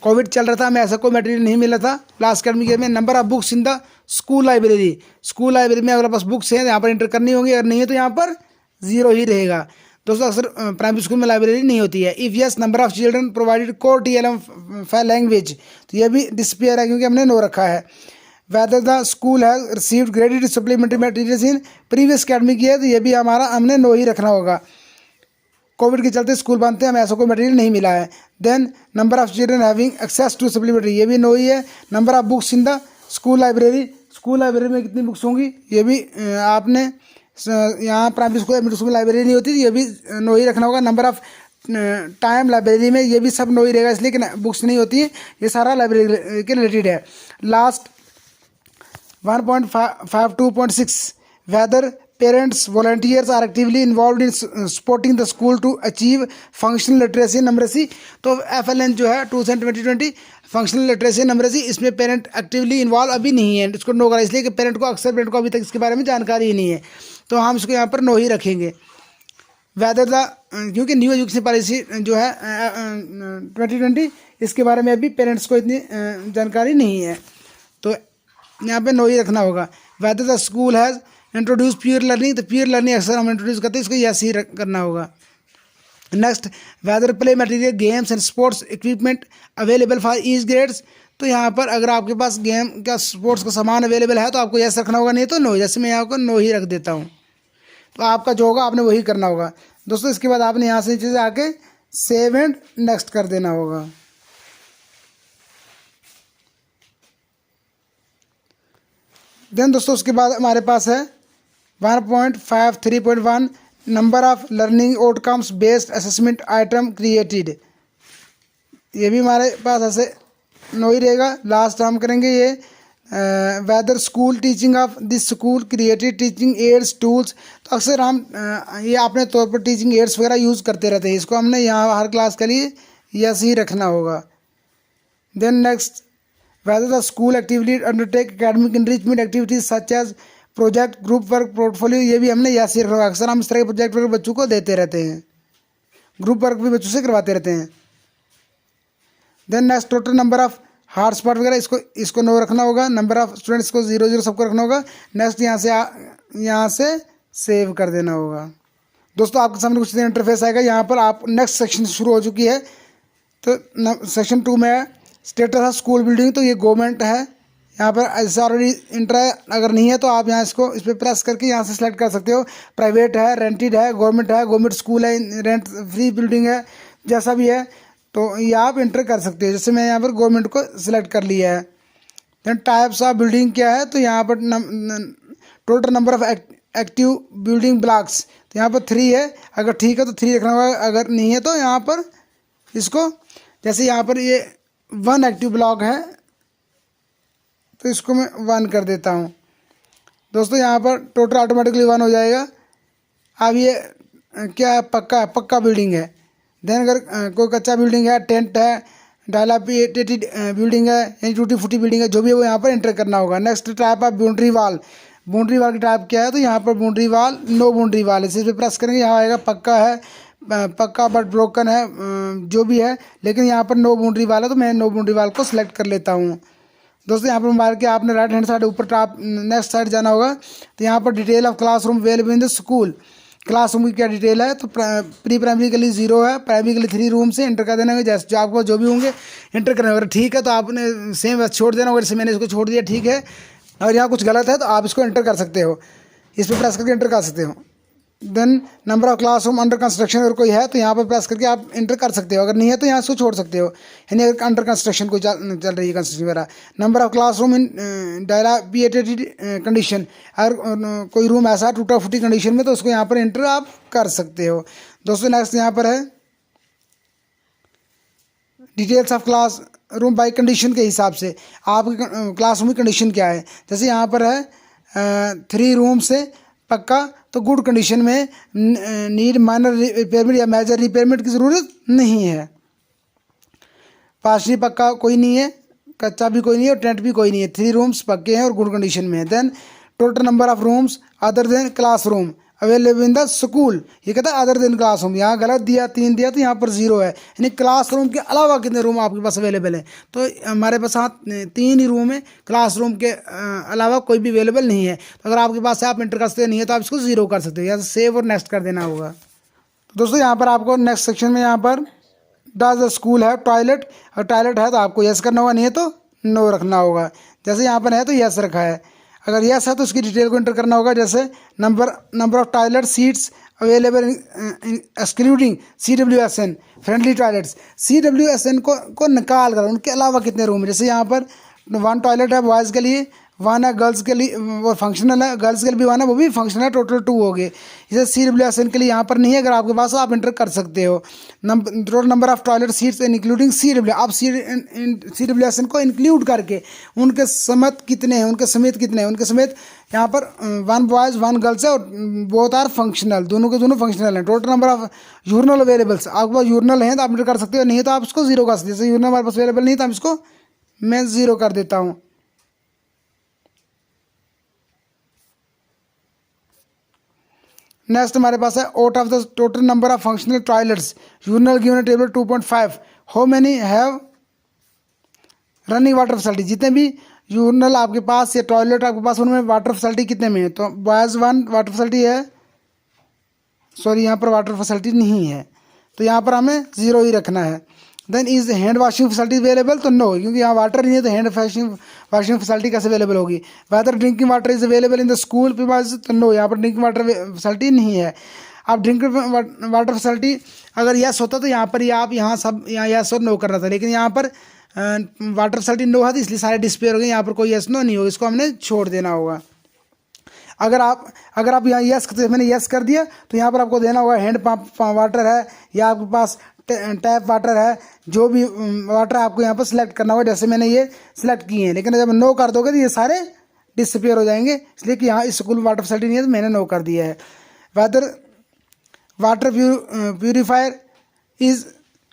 कोविड चल रहा था, हमें ऐसा कोई मटेरियल नहीं मिला था लास्ट एकेडमिक ईयर में। Number of books in the school library, school library में अगर पास बुक्स हैं यहाँ पर एंटर करनी होंगी, अगर नहीं है तो यहाँ पर ज़ीरो ही रहेगा। दोस्तों अक्सर प्राइमरी स्कूल में लाइब्रेरी नहीं होती है। If yes number of children provided core TLM for language, तो ये भी डिस्प्ले है क्योंकि हमने नो रखा है। Weather the school has received graded supplementary materials in previous academic year, तो ये भी हमारा हमने नो ही रखना होगा। कोविड के चलते स्कूल बंद थे, हमें ऐसा कोई मटेरियल नहीं मिला है। Then number of children having access to supplementary, ये भी नो ही है। Number of books in the school library, school library में कितनी बुक्स होंगी, ये भी आपने यहाँ प्राइमरी स्कूल मिडिल स्कूल में लाइब्रेरी नहीं होती, ये भी नो ही रखना होगा। नंबर ऑफ टाइम लाइब्रेरी में, ये भी सब नो ही रहेगा, इसलिए कि बुक्स नहीं होती हैं, ये सारा लाइब्रेरी के रिलेटेड है। Last 1.52.6 whether parents volunteers are actively involved in supporting the school to achieve functional literacy and numeracy। तो FLN जो है 2020 फंक्शनल लिटरेसी नंबरेसी, इसमें पेरेंट एक्टिवली इन्वॉल्व अभी नहीं है, इसको नो करा, इसलिए कि पेरेंट को अभी तक इसके बारे में जानकारी ही नहीं है, तो हम इसको यहाँ पर नो ही रखेंगे। वेदर द, क्योंकि न्यू एजुकेशन पॉलिसी जो है 2020, इसके बारे में अभी पेरेंट्स को इतनी जानकारी नहीं है, तो यहाँ पे नो ही रखना होगा। Weather the school has introduce peer learning, तो पीयर लर्निंग अक्सर हम इंट्रोड्यूस करते हैं, इसको यस ही करना होगा। Next, whether play material games and sports equipment available for each grades, तो यहाँ पर अगर आपके पास गेम का स्पोर्ट्स का सामान अवेलेबल है तो आपको यस रखना होगा, नहीं तो नो। जैसे मैं यहाँ को नो ही रख देता हूँ, तो आपका जो होगा आपने वही करना होगा दोस्तों। इसके बाद आपने यहाँ से नीचे आके सेव एंड नेक्स्ट कर देना होगा। देन दोस्तों उसके बाद हमारे पास है 1.53.1 number of learning outcomes based assessment item created, ये भी हमारे पास ऐसे नो ही रहेगा। लास्ट हम करेंगे ये whether school teaching of this school created teaching aids tools, तो अक्सर हम ये अपने तौर पर टीचिंग एड्स वगैरह यूज़ करते रहते हैं, इसको हमने यहाँ हर क्लास के लिए यस ही रखना होगा। Then next, whether the school actively undertake academic enrichment activities such as project group work portfolio, ये भी हमने यस ही रखना होगा। अक्सर हम इस तरह के प्रोजेक्ट वर्क बच्चों को देते रहते हैं, ग्रुप वर्क भी बच्चों से करवाते रहते हैं। Then next, total number of hotspot वगैरह इसको नो रखना होगा। नंबर ऑफ स्टूडेंट्स को 0 सबको रखना होगा। नेक्स्ट यहाँ से सेव कर देना होगा। दोस्तों आपके सामने कुछ इंटरफेस आएगा, यहाँ पर आप नेक्स्ट सेक्शन शुरू हो चुकी है, तो सेक्शन 2 में है स्टेटस ऑफ स्कूल बिल्डिंग, तो ये गवर्नमेंट है, यहाँ पर ऐसा ऑलरेडी इंटर है, अगर नहीं है तो आप यहाँ इसको इस पर प्रेस करके यहाँ से सिलेक्ट कर सकते हो। प्राइवेट है, रेंटेड है, गवर्नमेंट स्कूल है, रेंट फ्री बिल्डिंग है, जैसा भी है तो ये आप इंटर कर सकते हो। जैसे मैं यहाँ पर गवर्नमेंट को सिलेक्ट कर लिया है। देन टाइप्स ऑफ बिल्डिंग क्या है, तो यहाँ पर total number of active building blocks, तो यहाँ पर 3 है, अगर ठीक है तो 3 रखना होगा, अगर नहीं है तो यहाँ पर इसको, जैसे यहाँ पर ये 1 एक्टिव ब्लॉक है तो इसको मैं 1 कर देता हूँ। दोस्तों यहाँ पर टोटल ऑटोमेटिकली 1 हो जाएगा। अब ये क्या है, पक्का बिल्डिंग है। देन अगर कोई कच्चा बिल्डिंग है, टेंट है, डायलापिडेटेड बिल्डिंग है, यानी टूटी फूटी बिल्डिंग है, जो भी है वो यहाँ पर एंटर करना होगा। Next type of boundary wall की टाइप क्या है, तो यहाँ पर boundary wall no boundary wall है, इस पर प्रेस करेंगे, यहाँ आएगा पक्का बट ब्रोकन है, जो भी है, लेकिन यहाँ पर नो बाउंड्री वाल है, तो मैं नो बाउंड्री वाल को सिलेक्ट कर लेता हूँ। दोस्तों यहाँ पर मोबाइल के आपने राइट हैंड साइड ऊपर टॉप नेक्स्ट साइड जाना होगा, तो यहाँ पर detail of classroom available in the school, classroom की क्या डिटेल है, तो प्री प्राइमरी के लिए 0 है, प्राइमरी के लिए 3 रूम से एंटर कर देना है, जैसे जो आपको जो भी होंगे एंटर करना होगा। ठीक है तो आपने सेम छोड़ देना होगा, जैसे मैंने इसको छोड़ दिया, ठीक है। अगर यहाँ कुछ गलत है तो आप इसको एंटर कर सकते हो, इस पर प्रेस करके एंटर कर सकते हो। Then number of classroom under construction अगर कोई है तो यहाँ पर प्रेस करके आप एंटर कर सकते हो, अगर नहीं है तो यहाँ इसको छोड़ सकते हो, यानी अगर अंडर कंस्ट्रक्शन कोई चल रही है कंस्ट्रक्शन वगैरह। Number of classroom in dilapidated condition, अगर कोई रूम ऐसा टूटा फूटी कंडीशन में तो उसको यहाँ पर एंटर आप कर सकते हो। दोस्तों नेक्स्ट यहाँ पर है details of class room by condition के हिसाब से आपकी क्लासरूम की कंडीशन क्या है। जैसे यहाँ पर है 3 रूम से पक्का, तो गुड कंडीशन में, नीड माइनर रिपेयरमेंट या मेजर रिपेयरमेंट की ज़रूरत नहीं है। पार्शली पक्का कोई नहीं है, कच्चा भी कोई नहीं है और टेंट भी कोई नहीं है, 3 रूम्स पक्के हैं और गुड कंडीशन में है। Then total number of rooms other than classroom available in the school, ये कहता है अदर देन क्लासरूम, यहाँ गलत दिया 3 दिया तो यहाँ पर 0 है, यानी क्लासरूम के अलावा कितने रूम आपके पास अवेलेबल है, तो हमारे पास 3 ही रूम है, क्लासरूम के अलावा कोई भी अवेलेबल नहीं है। तो अगर आपके पास आप इंटर कर सकते नहीं है तो आप इसको 0 कर सकते हो, या सेव और नेक्स्ट कर देना होगा। तो दोस्तों यहाँ पर आपको नेक्स्ट सेक्शन में यहाँ पर डज द स्कूल है टॉयलेट, और टॉयलेट है तो आपको यस करना होगा, नहीं है तो नो रखना होगा। जैसे यहाँ पर है तो यस रखा है, अगर यस है तो उसकी डिटेल को एंटर करना होगा, जैसे number of toilet seats available excluding CWSN friendly toilets, CWSN को निकाल कर उनके अलावा कितने रूम है। जैसे यहाँ पर 1 टॉयलेट है बॉयज़ के लिए, वन है, गर्ल्स के लिए वो फंक्शनल है, गर्ल्स के लिए भी वन है, वो भी फंक्शनल है, टोटल 2 हो गए। जैसे CWSN के लिए यहाँ पर नहीं है, अगर आपके पास आप इंटर कर सकते हो। Total number of toilet seats including CW, आप CWSN को इंक्लूड करके उनके समेत कितने हैं, उनके समेत कितने हैं, उनके समेत यहाँ पर 1 बॉयज़ 1 गर्ल्स है और बोथ आर फंक्शनल, दोनों के दोनों फंक्शनल हैं। Total number of urinal availables, आपके पास यूरिनल हैं तो आप इंटर कर सकते हो, नहीं तो आप इसको 0 कर सकते हो। जैसे यूरिनल हमारे पास अवेलेबल नहीं तो हम इसको मैं 0 कर देता हूँ। नेक्स्ट हमारे पास है out of the total number of functional toilets urinal given table 2.5 how many have running water facility, जितने भी यूरिनल आपके पास या टॉयलेट आपके पास उनमें वाटर फैसिलिटी कितने में है। तो बॉयज़ 1 वाटर फैसिलिटी है, सॉरी यहाँ पर वाटर फैसिलिटी नहीं है, तो यहाँ पर हमें 0 ही रखना है। Then is hand washing facility available, तो नो, क्योंकि यहाँ वाटर नहीं है तो हैंड वॉशिंग फैसिलिटी कैसे अवेलेबल होगी। Whether drinking water is available in the school, तो नो, यहाँ पर ड्रिंकिंग वाटर फैसिलिटी नहीं है। अब ड्रिंकिंग वाटर फैसिलिटी अगर यस होता तो यहाँ पर ही आप यहाँ सब यहाँ यस और नो करना था, लेकिन यहाँ पर वाटर फैसिलिटी नो है तो इसलिए सारे डिस्प्ले हो गए, यहाँ पर कोई यस नो नहीं होगा, इसको हमने छोड़ देना होगा। अगर आप यहाँ यस करते, मैंने यस कर दिया तो यहाँ पर आपको देना होगा हैंड पंप वाटर है या आपके पास टैप वाटर है, जो भी वाटर आपको यहाँ पर सिलेक्ट करना होगा। जैसे मैंने ये सिलेक्ट किए हैं, लेकिन जब नो कर दोगे तो ये सारे डिसअपियर हो जाएंगे, इसलिए कि यहाँ इस स्कूल में वाटर फैसिलिटी नहीं है तो मैंने नो कर दिया है। Whether water purifier is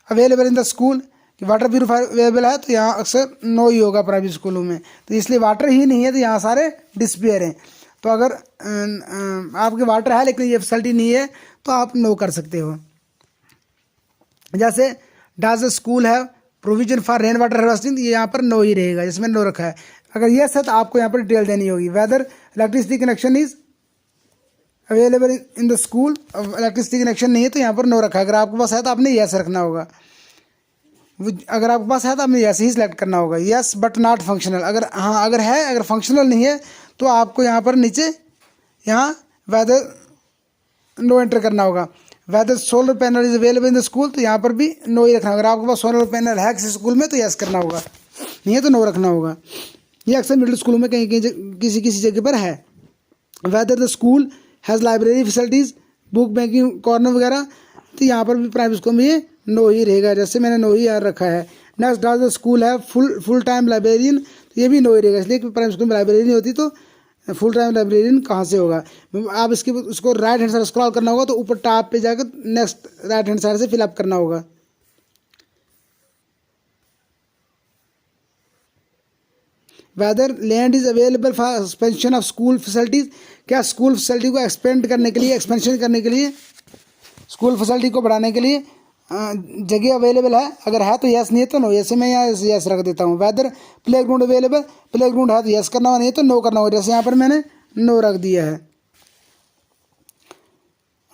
available in the school, कि वाटर प्यूरीफायर अवेलेबल है तो यहाँ अक्सर नो ही होगा प्राइवेट स्कूलों में, तो इसलिए वाटर ही नहीं है तो यहाँ सारे डिसअपियर हैं। तो अगर आपके वाटर है लेकिन ये फैसिलिटी नहीं है तो आप नो कर सकते हो। जैसे डज द स्कूल है provision for rain water harvesting, ये यहाँ पर नो ही रहेगा, जिसमें नो रखा है। अगर यस है तो आपको यहाँ पर डिटेल देनी होगी। Whether electricity connection is available in the school, electricity connection नहीं है तो यहाँ पर नो रखा है। अगर आपके पास है तो आपने यस रखना होगा, अगर आपके पास है तो आपने यस ही सिलेक्ट करना होगा। यस बट नॉट फंक्शनल, अगर है, अगर फंक्शनल नहीं है तो आपको यहाँ पर नीचे यहाँ वेदर नो एंटर करना होगा। Whether solar panel is available in the school, तो यहाँ पर भी नो ही रखना होगा। अगर आपके पास सोलर पैनल है किसी स्कूल में तो यस करना होगा, नहीं है तो नो रखना होगा। ये अक्सर मिडिल स्कूलों में कहीं किसी जगह पर है। Weather the school has library facilities, book banking corner वगैरह, तो यहाँ पर भी प्राइवेट स्कूल में ये नो ही रहेगा, जैसे मैंने नो ही यार रखा है। नेक्स्ट डज द स्कूल है फुल टाइम लाइब्रेरियन, तो ये भी नो ही रहेगा, इसलिए कि प्राइवेट स्कूल में लाइब्रेरी नहीं होती तो फुल टाइम लाइब्रेरियन कहाँ से होगा। आप उसको राइट हैंड साइड स्क्रॉल करना होगा तो ऊपर टॉप पे जाकर नेक्स्ट राइट हैंड साइड से फिलअप करना होगा। Whether land is available for expansion of school facilities, क्या स्कूल फैसिलिटी को एक्सपेंड करने के लिए, एक्सपेंशन करने के लिए, स्कूल फैसिलिटी को बढ़ाने के लिए जगह अवेलेबल है। अगर है तो यस, नहीं है तो नो। जैसे मैं यहाँ यस रख देता हूँ। Whether playground available, playground है तो यस करना होगा, नहीं तो नो करना होगा, जैसे यहाँ पर मैंने नो रख दिया है,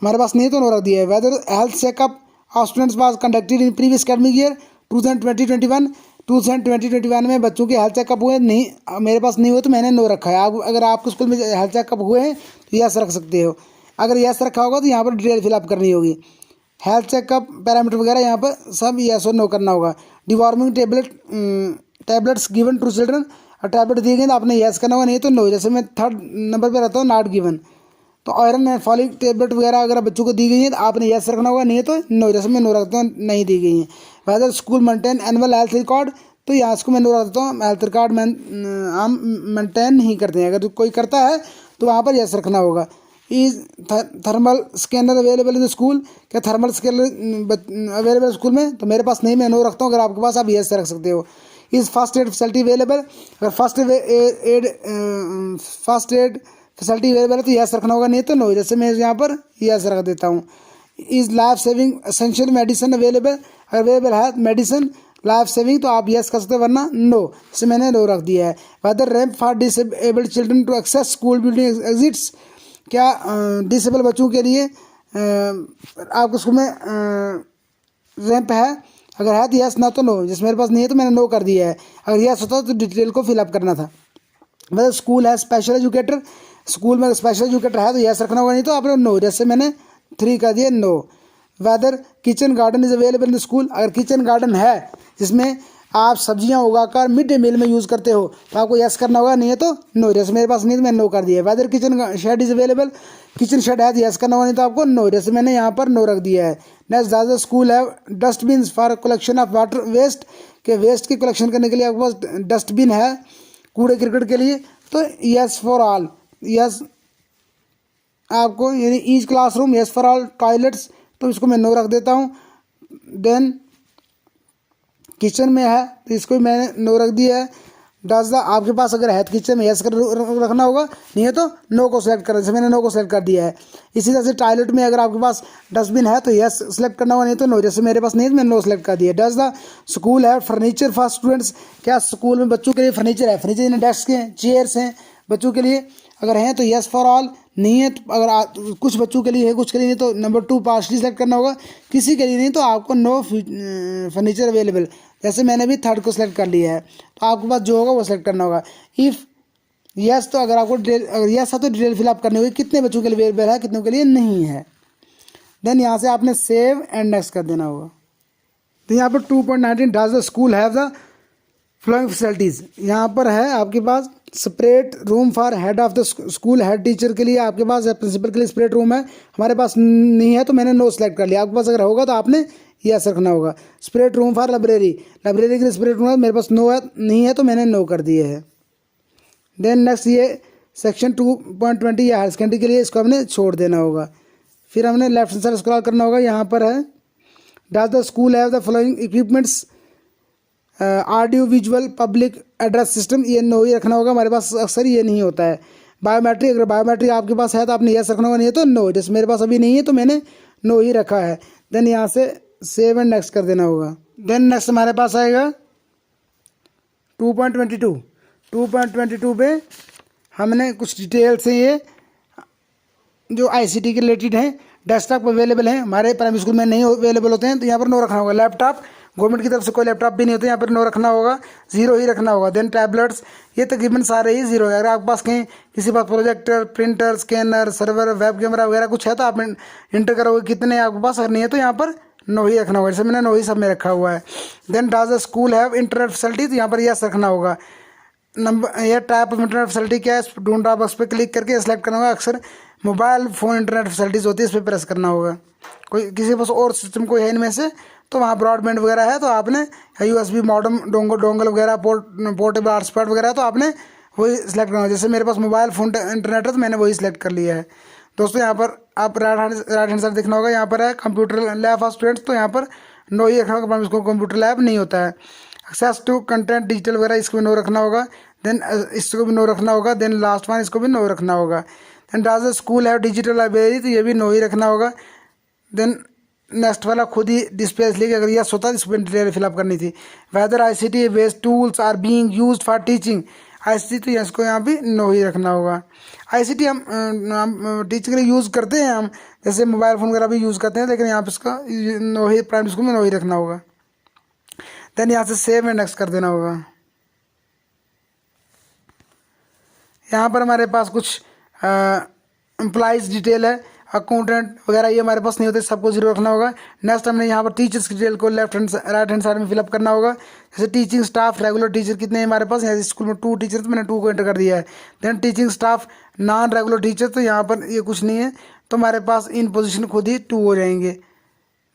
हमारे पास नहीं है तो नो रख दिया है। Whether health checkup of students was conducted in previous academic year 2020-21 में बच्चों के हेल्थ चेकअप हुए, नहीं मेरे पास नहीं हुए तो मैंने नो रखा है। अगर आपके स्कूल में हेल्थ चेकअप हुए हैं तो यस रख सकते हो। अगर यस रखा होगा तो यहाँ पर डिटेल फिलअप करनी होगी। हेल्थ चेकअप पैरामीटर वगैरह यहाँ पर सब यस और नो करना होगा। Deworming tablets given to children, और टैबलेट दिए गए तो आपने यस करना होगा, नहीं तो नो। जैसे मैं 3rd नंबर पर रहता हूँ, नॉट गिवन, तो आयरन एंड फॉलिक टैबलेट वगैरह अगर बच्चों को दी गई है तो आपने यस रखना होगा, नहीं तो नो। जैसे मैं नो रखता हूँ नहीं दी गई हैं। Whether school maintain annual health record, तो यहाँ इसको मैं नो रखता हूँ, हेल्थ रिकॉर्ड हम मेंटेन नहीं करते हैं। अगर कोई करता है तो वहाँ पर यस रखना होगा। Is thermal scanner available in the school, क्या थर्मल स्कैनर अवेलेबल स्कूल में, तो मेरे पास नहीं, मैं नो रखता हूँ। अगर आपके पास आप यस रख सकते हो। Is first aid facility available, अगर फर्स्ट एड फैसिलिटी अवेलेबल है तो यस रखना होगा, नहीं तो नो। जैसे मैं यहाँ पर यस रख देता हूँ। Is life saving essential medicine available, available है मेडिसिन लाइफ सेविंग तो आप यस कर सकते हो, वरना नो, जैसे मैंने नो रख दिया है। Whether ramp for disabled children to access school building exits, क्या डिसेबल बच्चों के लिए आपके स्कूल में रैंप है, अगर है तो यस, ना तो नो। जिस मेरे पास नहीं है तो मैंने नो कर दिया है। अगर यस होता तो डिटेल को फिलअप करना था। मतलब स्कूल है स्पेशल एजुकेटर, स्कूल में स्पेशल एजुकेटर है तो यस रखना होगा, नहीं तो आपने नो। जैसे मैंने 3 कर दिया, no. Whether kitchen garden is available in the school, अगर किचन गार्डन है जिसमें आप सब्जियां उगाकर मिड डे मील में यूज़ करते हो तो आपको यस करना होगा, नहीं है तो नो। जैसे मेरे पास नहीं तो मैंने नो कर दिया है। Whether kitchen shed is available, kitchen shed है तो यस करना होगा, नहीं तो आपको नो। जैसे मैंने यहाँ पर नो रख दिया है। Next, does the school have dustbin for collection of water waste, के वेस्ट की कलेक्शन करने के लिए आपके पास डस्टबिन है कूड़े क्रिकेट के लिए, तो यस फॉर ऑल, यस आपको, यानी each classroom yes for all toilets, तो इसको मैं नो रख देता हूँ। देन किचन में है तो इसको भी मैंने नो रख दिया है। डज द, आपके पास अगर है तो किचन में यस कर रखना होगा, नहीं है तो नो को सिलेक्ट कर, जैसे मैंने नो को सिलेक्ट कर दिया है। इसी तरह से टॉयलेट में अगर आपके पास डस्टबिन है तो यस सिलेक्ट करना होगा, नहीं तो नो। जैसे मेरे पास नहीं है तो मैंने नो सिलेक्ट कर दिया। डज द स्कूल है फर्नीचर फॉर स्टूडेंट्स, क्या स्कूल में बच्चों के लिए फर्नीचर है? फर्नीचर यानी डेस्क हैं, चेयर्स हैं बच्चों के लिए, अगर हैं तो यस फॉर ऑल, नहीं है तो अगर कुछ बच्चों के लिए है कुछ के लिए नहीं तो नंबर 2 पार्शली सेलेक्ट करना होगा, किसी के लिए नहीं तो आपको नो फर्नीचर अवेलेबल। जैसे मैंने भी थर्ड को सिलेक्ट कर लिया है तो आपके पास जो होगा वो सिलेक्ट करना होगा। इफ़ यस तो अगर आपको अगर यस है तो डिटेल फिलअप करनी होगी, कितने बच्चों के लिए अवेलेबल है, कितनों के लिए नहीं है। देन यहाँ से आपने सेव एंड नेक्स्ट कर देना होगा। तो यहाँ पर 2.19 does the school have the following facilities, यहाँ पर है आपके पास separate room for head of the school, head teacher के लिए आपके पास है, प्रिंसिपल के लिए सेपरेट रूम है। हमारे पास नहीं है तो मैंने नो सेलेक्ट कर लिया, आपके पास अगर होगा तो आपने यस रखना होगा। Separate room for library, library के लिए सेपरेट रूम है, मेरे पास नो है, नहीं है तो मैंने नो कर दिए है। देन नेक्स्ट ये सेक्शन 2.20 या हायर सेकेंडरी के लिए, इसको हमने छोड़ देना होगा। फिर हमने लेफ्ट साइड स्क्रॉल करना होगा, यहाँ पर है does the school have the following equipments, audio visual public address system, ये नो ही रखना होगा, हमारे पास अक्सर ये नहीं होता है। बायोमेट्रिक, अगर बायोमेट्रिक आपके पास है तो आपने यस रखना होगा, नहीं है तो नो। जैसे मेरे पास अभी नहीं है तो मैंने नो ही रखा है। देन यहाँ से सेव एंड नेक्स्ट कर देना होगा। देन नेक्स्ट हमारे पास आएगा 2.22, 2.22 पे हमने कुछ डिटेल्स हैं ये जो ICT के रिलेटेड हैं। डेस्कटॉप अवेलेबल हैं, हमारे प्राइमरी स्कूल में नहीं अवेलेबल होते हैं तो यहाँ पर नो रखना होगा। लैपटॉप, गवर्नमेंट की तरफ से कोई लैपटॉप भी नहीं होते, यहाँ पर नो रखना होगा, 0 ही रखना होगा। देन टैबलेट्स, ये तकरीबन सारे ही 0 है। अगर आपके पास कहीं किसी पास projector, printer, scanner, server, web camera वगैरह कुछ है तो आप इंटर करोगे कितने आपके पास, अगर नहीं है तो यहाँ पर नो ही रखना होगा, जैसे मैंने नो ही सब में रखा हुआ है। Then does the school have internet facility, तो यहाँ पर यस रखना होगा। नंबर, यह टाइप ऑफ इंटरनेट फैसिलिटी क्या है, डोंट ड्रॉप बॉक्स पे क्लिक करके सेलेक्ट करना होगा। अक्सर मोबाइल फ़ोन इंटरनेट फैसिलिटीज़ होती है, इस पर प्रेस करना होगा। कोई किसी के पास और सिस्टम कोई है इनमें से तो वहाँ ब्रॉडबैंड वगैरह है तो आपने USB मॉडम डोंगल वगैरह पोर्टेबल हॉटस्पॉट वगैरह तो आपने वही सिलेक्ट करना होगा। जैसे मेरे पास मोबाइल फ़ोन इंटरनेट है तो मैंने वही सिलेक्ट कर लिया है। दोस्तों यहाँ पर आप राइट हैंड साइड देखना होगा, यहाँ पर है कंप्यूटर लैब फॉर स्टूडेंट्स, तो यहाँ पर नो ही रखना होगा, इसको कंप्यूटर लैब नहीं होता है। एक्सेस टू कंटेंट डिजिटल वगैरह, इसको भी नो रखना होगा। देन इसको भी नो रखना होगा। देन लास्ट वन, इसको भी नो रखना होगा। Then does the school have digital library, तो ये भी नो ही रखना होगा। देन नेक्स्ट वाला खुद ही डिस्प्ले इसलिए अगर यस होता है इस पर डिटेल फिलअप करनी थी। Whether ICT based tools are being used for teaching, ICT, तो इसको यहाँ भी नो ही रखना होगा। ICT हम टीचिंग के लिए यूज़ करते हैं, हम जैसे मोबाइल फ़ोन वगैरह भी यूज़ करते हैं, लेकिन यहाँ पे इसका नो ही, प्राइमरी स्कूल में नो ही रखना होगा। देन यहाँ से सेव एंड नेक्स्ट कर देना होगा। यहाँ पर हमारे पास कुछ एम्प्लॉइज़ डिटेल है, अकाउंटेंट वगैरह ये हमारे पास नहीं होते, सबको 0 रखना होगा। नेक्स्ट हमने यहाँ पर टीचर्स की डिटेल को राइट हैंड साइड में फिलअप करना होगा। जैसे टीचिंग स्टाफ, रेगुलर टीचर कितने हैं हमारे पास, यहाँ स्कूल में 2 टीचर तो मैंने 2 को एंटर कर दिया है। Then teaching staff non regular teacher, तो यहाँ पर ये कुछ नहीं है तो हमारे पास इन पोजिशन खुद ही 2 हो जाएंगे।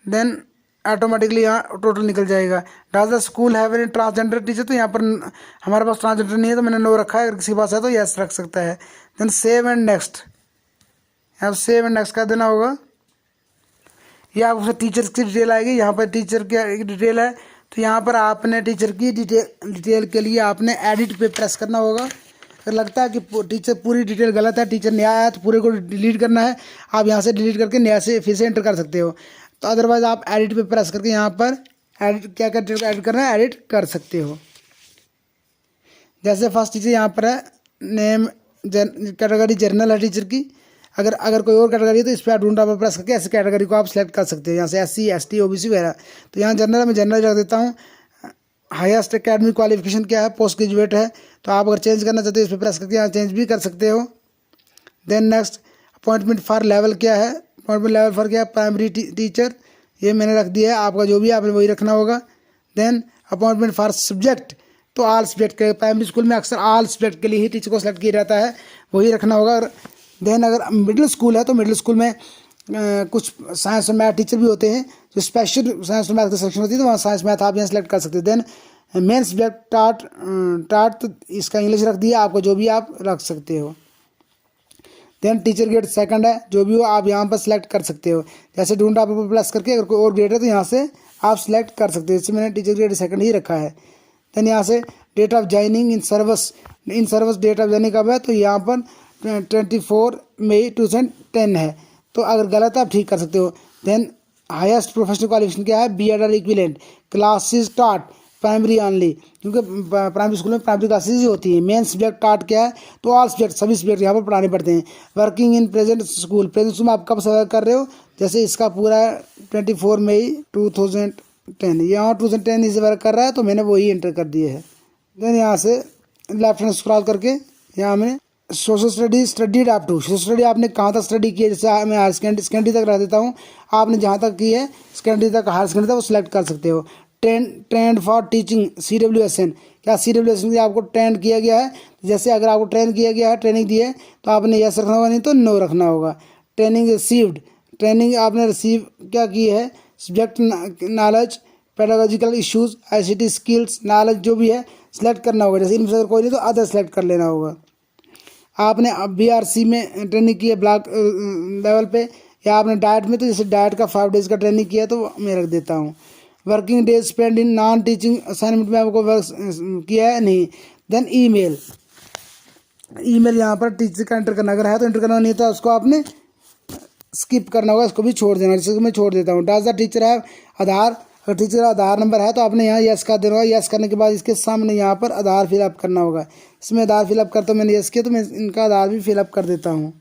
देन ऑटोमेटिकली यहाँ टोटल निकल जाएगा। Does the school have any transgender teacher, तो यहाँ पर हमारे पास ट्रांसजेंडर नहीं है तो मैंने नो रखा है, अगर किसी के पास है तो यस रख सकता है। देन सेव एंड नेक्स्ट, यहाँ सेव एंड नेक्स्ट कर देना होगा। या आपको टीचर्स की डिटेल आएगी, यहाँ पर टीचर की डिटेल है तो यहाँ पर आपने टीचर की डिटेल के लिए आपने एडिट पे प्रेस करना होगा। अगर लगता है कि टीचर पूरी डिटेल गलत है, टीचर नया आया तो पूरे को डिलीट करना है, आप यहाँ से डिलीट करके नया से फिर से एंटर कर सकते हो। तो अदरवाइज़ आप एडिट पे प्रेस करके यहाँ पर एडिट क्या एडिट करना है, एडिट कर सकते हो। जैसे फर्स्ट टीचर यहाँ पर है, नेम कैटेगरी जनरल है टीचर की, अगर कोई और कैटेगरी है तो इस पर आप ढूंढा पर प्रेस करके ऐसे कैटेगरी को आप सेलेक्ट कर सकते हो, यहाँ से SC ST OBC वगैरह। तो यहाँ जनरल में जनरल रख देता हूँ। हाईएस्ट एकेडमिक क्वालिफिकेशन क्या है, पोस्ट ग्रेजुएट है, तो आप अगर चेंज करना चाहते हो इस पर प्रेस करके यहाँ चेंज भी कर सकते हो। Then next appointment for level क्या है, अपॉइंटमेंट लेवल फॉर क्या है, प्राइमरी टीचर, ये मैंने रख दिया है, आपका जो भी है आपने वही रखना होगा। देन अपॉइंटमेंट फॉर सब्जेक्ट, तो ऑल सब्जेक्ट के, प्राइमरी स्कूल में अक्सर ऑल सब्जेक्ट के लिए ही टीचर को सेलेक्ट किया जाता है, वही रखना होगा। देन अगर मिडिल स्कूल है तो मिडिल स्कूल में कुछ साइंस और मैथ टीचर भी होते हैं, जो स्पेशल साइंस और मैथ की सेक्शन होती है, तो वहाँ साइंस मैथ आप यहाँ सेलेक्ट कर सकते हैं। देन मेन सब्जेक्ट टाट, तो इसका इंग्लिश रख दिया, आपको जो भी आप रख सकते हो। देन टीचर ग्रेड सेकंड है, जो भी हो आप यहाँ पर सिलेक्ट कर सकते हो। जैसे ढूंढ आप प्लस करके अगर कोई और ग्रेड है तो यहाँ से आप सिलेक्ट कर सकते हो, जैसे मैंने टीचर ग्रेड सेकंड ही रखा है। देन यहाँ से date of joining in service, date of joining कब है, तो यहाँ पर 24 मई 2010 है, तो अगर गलत है आप ठीक कर सकते हो। देन हाईएस्ट प्रोफेशनल क्वालिफिकेशन क्या है, बी एड और इक्विवेलेंट, क्लासेस टाट प्राइमरी ऑनली, क्योंकि प्राइमरी स्कूल में प्राइमरी क्लासेस ही होती हैं। मेन सब्जेक्ट टाट क्या है, तो ऑल सब्जेक्ट, सभी सब्जेक्ट यहाँ पर पढ़ाने पड़ते हैं। Working in present school, present school में आप कब सर्व कर रहे हो, जैसे इसका पूरा 24 मई 2010, यहाँ 2010 इसे वर्क कर रहा है, तो मैंने वही एंटर कर दिए है। देन यहाँ से लेफ्ट हैंड स्क्रॉल करके यहाँ मैंने social study studied up to, social study आपने कहाँ तक स्टडी की है, जैसे मैं हायर सेकेंडरी तक रख देता हूँ, आपने जहाँ तक की है सेकेंडरी तक, हायर सेकेंडरी तक वो सिलेक्ट कर सकते हो। ट्रेंड फॉर टीचिंग CWSN, क्या CWSN से आपको ट्रेंड किया गया है, जैसे अगर आपको ट्रेन किया गया है, ट्रेनिंग दी है, तो आपने यस रखना होगा, नहीं तो नो रखना होगा। ट्रेनिंग रिसीव्ड, ट्रेनिंग आपने रिसीव क्या की है, subject knowledge, pedagogical issues, ICT skills, knowledge जो भी है सिलेक्ट करना होगा। जैसे इनमें से अगर कोई नहीं तो अदर सेलेक्ट कर लेना होगा। आपने BRC में ट्रेनिंग की है ब्लॉक लेवल पे, या आपने डाइट में, तो जैसे डाइट का 5 डेज़ का ट्रेनिंग किया है, तो मैं रख देता हूँ। Working days spend in non teaching assignment में आपको वर्क किया है, नहीं। देन ईमेल यहाँ पर टीचर का एंटर करना, अगर है तो एंटर करना, नहीं तो उसको आपने स्किप करना होगा, इसको भी छोड़ देना, जैसे मैं छोड़ देता हूँ। डज द टीचर है आधार, अगर टीचर का आधार नंबर है तो आपने यहाँ यस कर देना होगा। यस करने के बाद इसके सामने यहाँ पर आधार फिलअप करना होगा। इसमें आधार फिलअप करता हूँ, मैंने यस किया तो मैं इनका आधार भी फिलअप कर देता हूँ।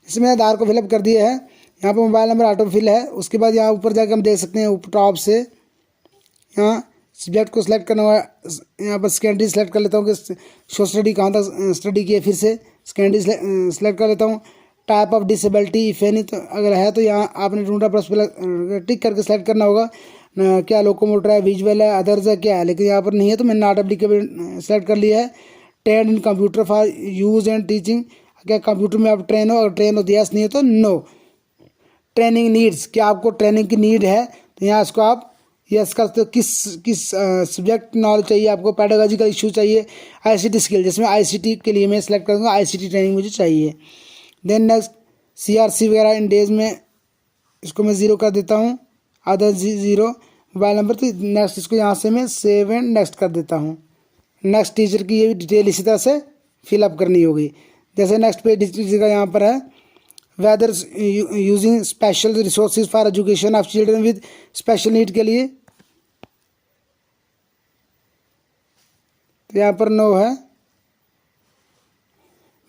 इसमें आधार को फिलअप कर दिया है। यहाँ पर मोबाइल नंबर ऑटो फिल है। उसके बाद यहाँ ऊपर जाकर हम देख सकते हैं, ऊपर टॉप से यहाँ सब्जेक्ट को सिलेक्ट करना होगा। यहाँ पर सेकेंडरी सेलेक्ट कर लेता हूँ कि सोशल स्टडी कहाँ तक स्टडी की है, फिर से सेकेंडरी सेलेक्ट कर लेता हूँ। Type of disability if any, तो अगर है तो यहाँ आपने ढूंढा प्लस टिक करके सेलेक्ट करना होगा। क्या लोकोमोटर है, विजुअल है, अदर्स है, क्या है, लेकिन यहाँ पर नहीं है तो मैंने नॉट एप्लीकेबल सेलेक्ट कर लिया है। Train in computer for use and teaching, क्या कंप्यूटर में आप ट्रेन हो, अगर ट्रेन हो तो यस, नहीं है तो नो। ट्रेनिंग नीड्स, क्या आपको ट्रेनिंग की नीड है, तो यहाँ इसको आप यस करते हो। किस सब्जेक्ट नॉलेज चाहिए आपको, पेडागोजिकल इशू चाहिए, ICT स्किल, जिसमें ICT के लिए मैं सेलेक्ट करूँगा, ICT ट्रेनिंग मुझे चाहिए। देन नेक्स्ट CRC वगैरह इन डेज में, इसको मैं 0 कर देता हूँ, अदर 0। मोबाइल नंबर, तो नेक्स्ट इसको यहाँ से मैं सेव एंड नेक्स्ट कर देता हूँ। नेक्स्ट टीचर की ये भी डिटेल इसी तरह से फिलअप करनी होगी। जैसे नेक्स्ट पे टीचर का यहाँ पर है, whether using special resources for education of children with special need के लिए, तो यहाँ पर नो है,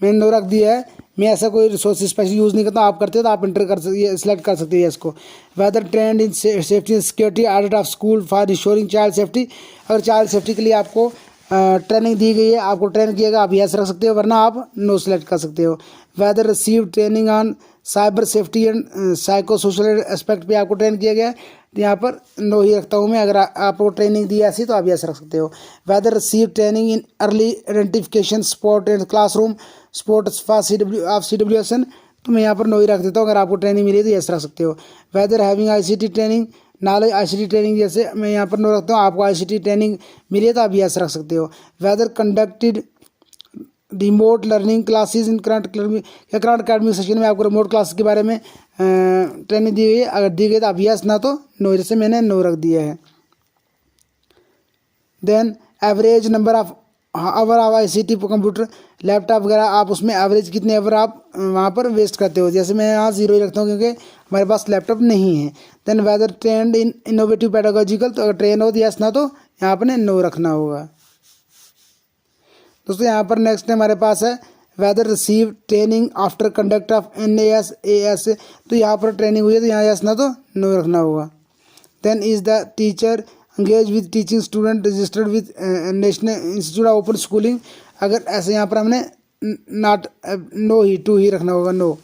मैंने नो रख दिया है। मैं ऐसा कोई रिसोर्स स्पेशल यूज़ नहीं करता, आप करते हो तो आप एंटर कर सकते, सिलेक्ट कर सकते हैं इसको। Whether trained in safety and security, audit of school for reassuring child safety, अगर चाइल्ड सेफ्टी के लिए आपको ट्रेनिंग दी गई है, आपको ट्रेन किएगा, आप यस रख सकते हो, वरना आप नो सेलेक्ट कर सकते हो। Whether receive training on cyber safety and psycho social aspect पे आपको ट्रेन किया गया है, तो यहाँ पर नो ही रखता हूँ मैं। अगर आपको ट्रेनिंग दी ऐसी तो आप यस रख सकते हो। Whether receive training in early identification support and classroom support for CWSN, तो मैं यहाँ पर नो ही रख देता हूँ। अगर आपको ट्रेनिंग मिली तो यस रख सकते हो। Whether having ICT training knowledge, ICT training, जैसे मैं यहाँ पर नो रखता हूँ, आपको ICT ट्रेनिंग मिली है तो आप यस रख सकते हो। Whether conducted remote learning classes in current academic session में आपको रिमोट क्लास के बारे में ट्रेनिंग दी गई है, अगर दी गई तो आप यस, ना तो नो, जैसे मैंने नो रख दिया है। Then average number of hour of ICT computer laptop वगैरह, आप उसमें एवरेज कितने आवर आप वहाँ पर वेस्ट करते हो, जैसे मैं यहाँ 0 ही रखता हूँ क्योंकि हमारे पास लैपटॉप नहीं है। देन वेदर ट्रेंड इन इनोवेटिव पेडागोजिकल, तो अगर ट्रेन हो तो यस, ना तो यहाँ पर नो रखना होगा। दोस्तों यहाँ पर नेक्स्ट हमारे पास है whether receive training after conduct of NAS AS, तो यहाँ पर ट्रेनिंग हुई है तो यहाँ यस, ना तो नो रखना होगा। Then is the teacher engage with teaching student registered with national institute of open schooling, अगर ऐसे यहाँ पर हमने नॉट नो ही टू ही रखना होगा, no.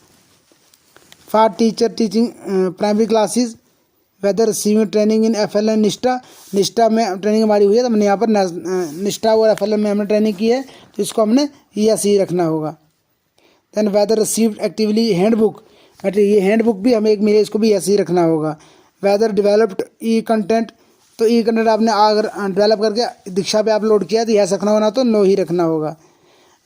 For teacher teaching primary classes whether receiving training in FLN Nishtha, निष्ठा में ट्रेनिंग हमारी हुई है तो हमने यहाँ पर निष्ठा और FLN में हमने ट्रेनिंग की है तो इसको हमने यस ही रखना होगा। Then whether received actively handbook, ये हैंडबुक भी हमें एक मिले, इसको भी यस ही रखना होगा। वेदर डेवलप्ड ई कंटेंट, तो ई कंटेंट आपने अगर डेवलप करके दीक्षा पे अपलोड किया तो यस रखना होगा, तो नो ही रखना होगा।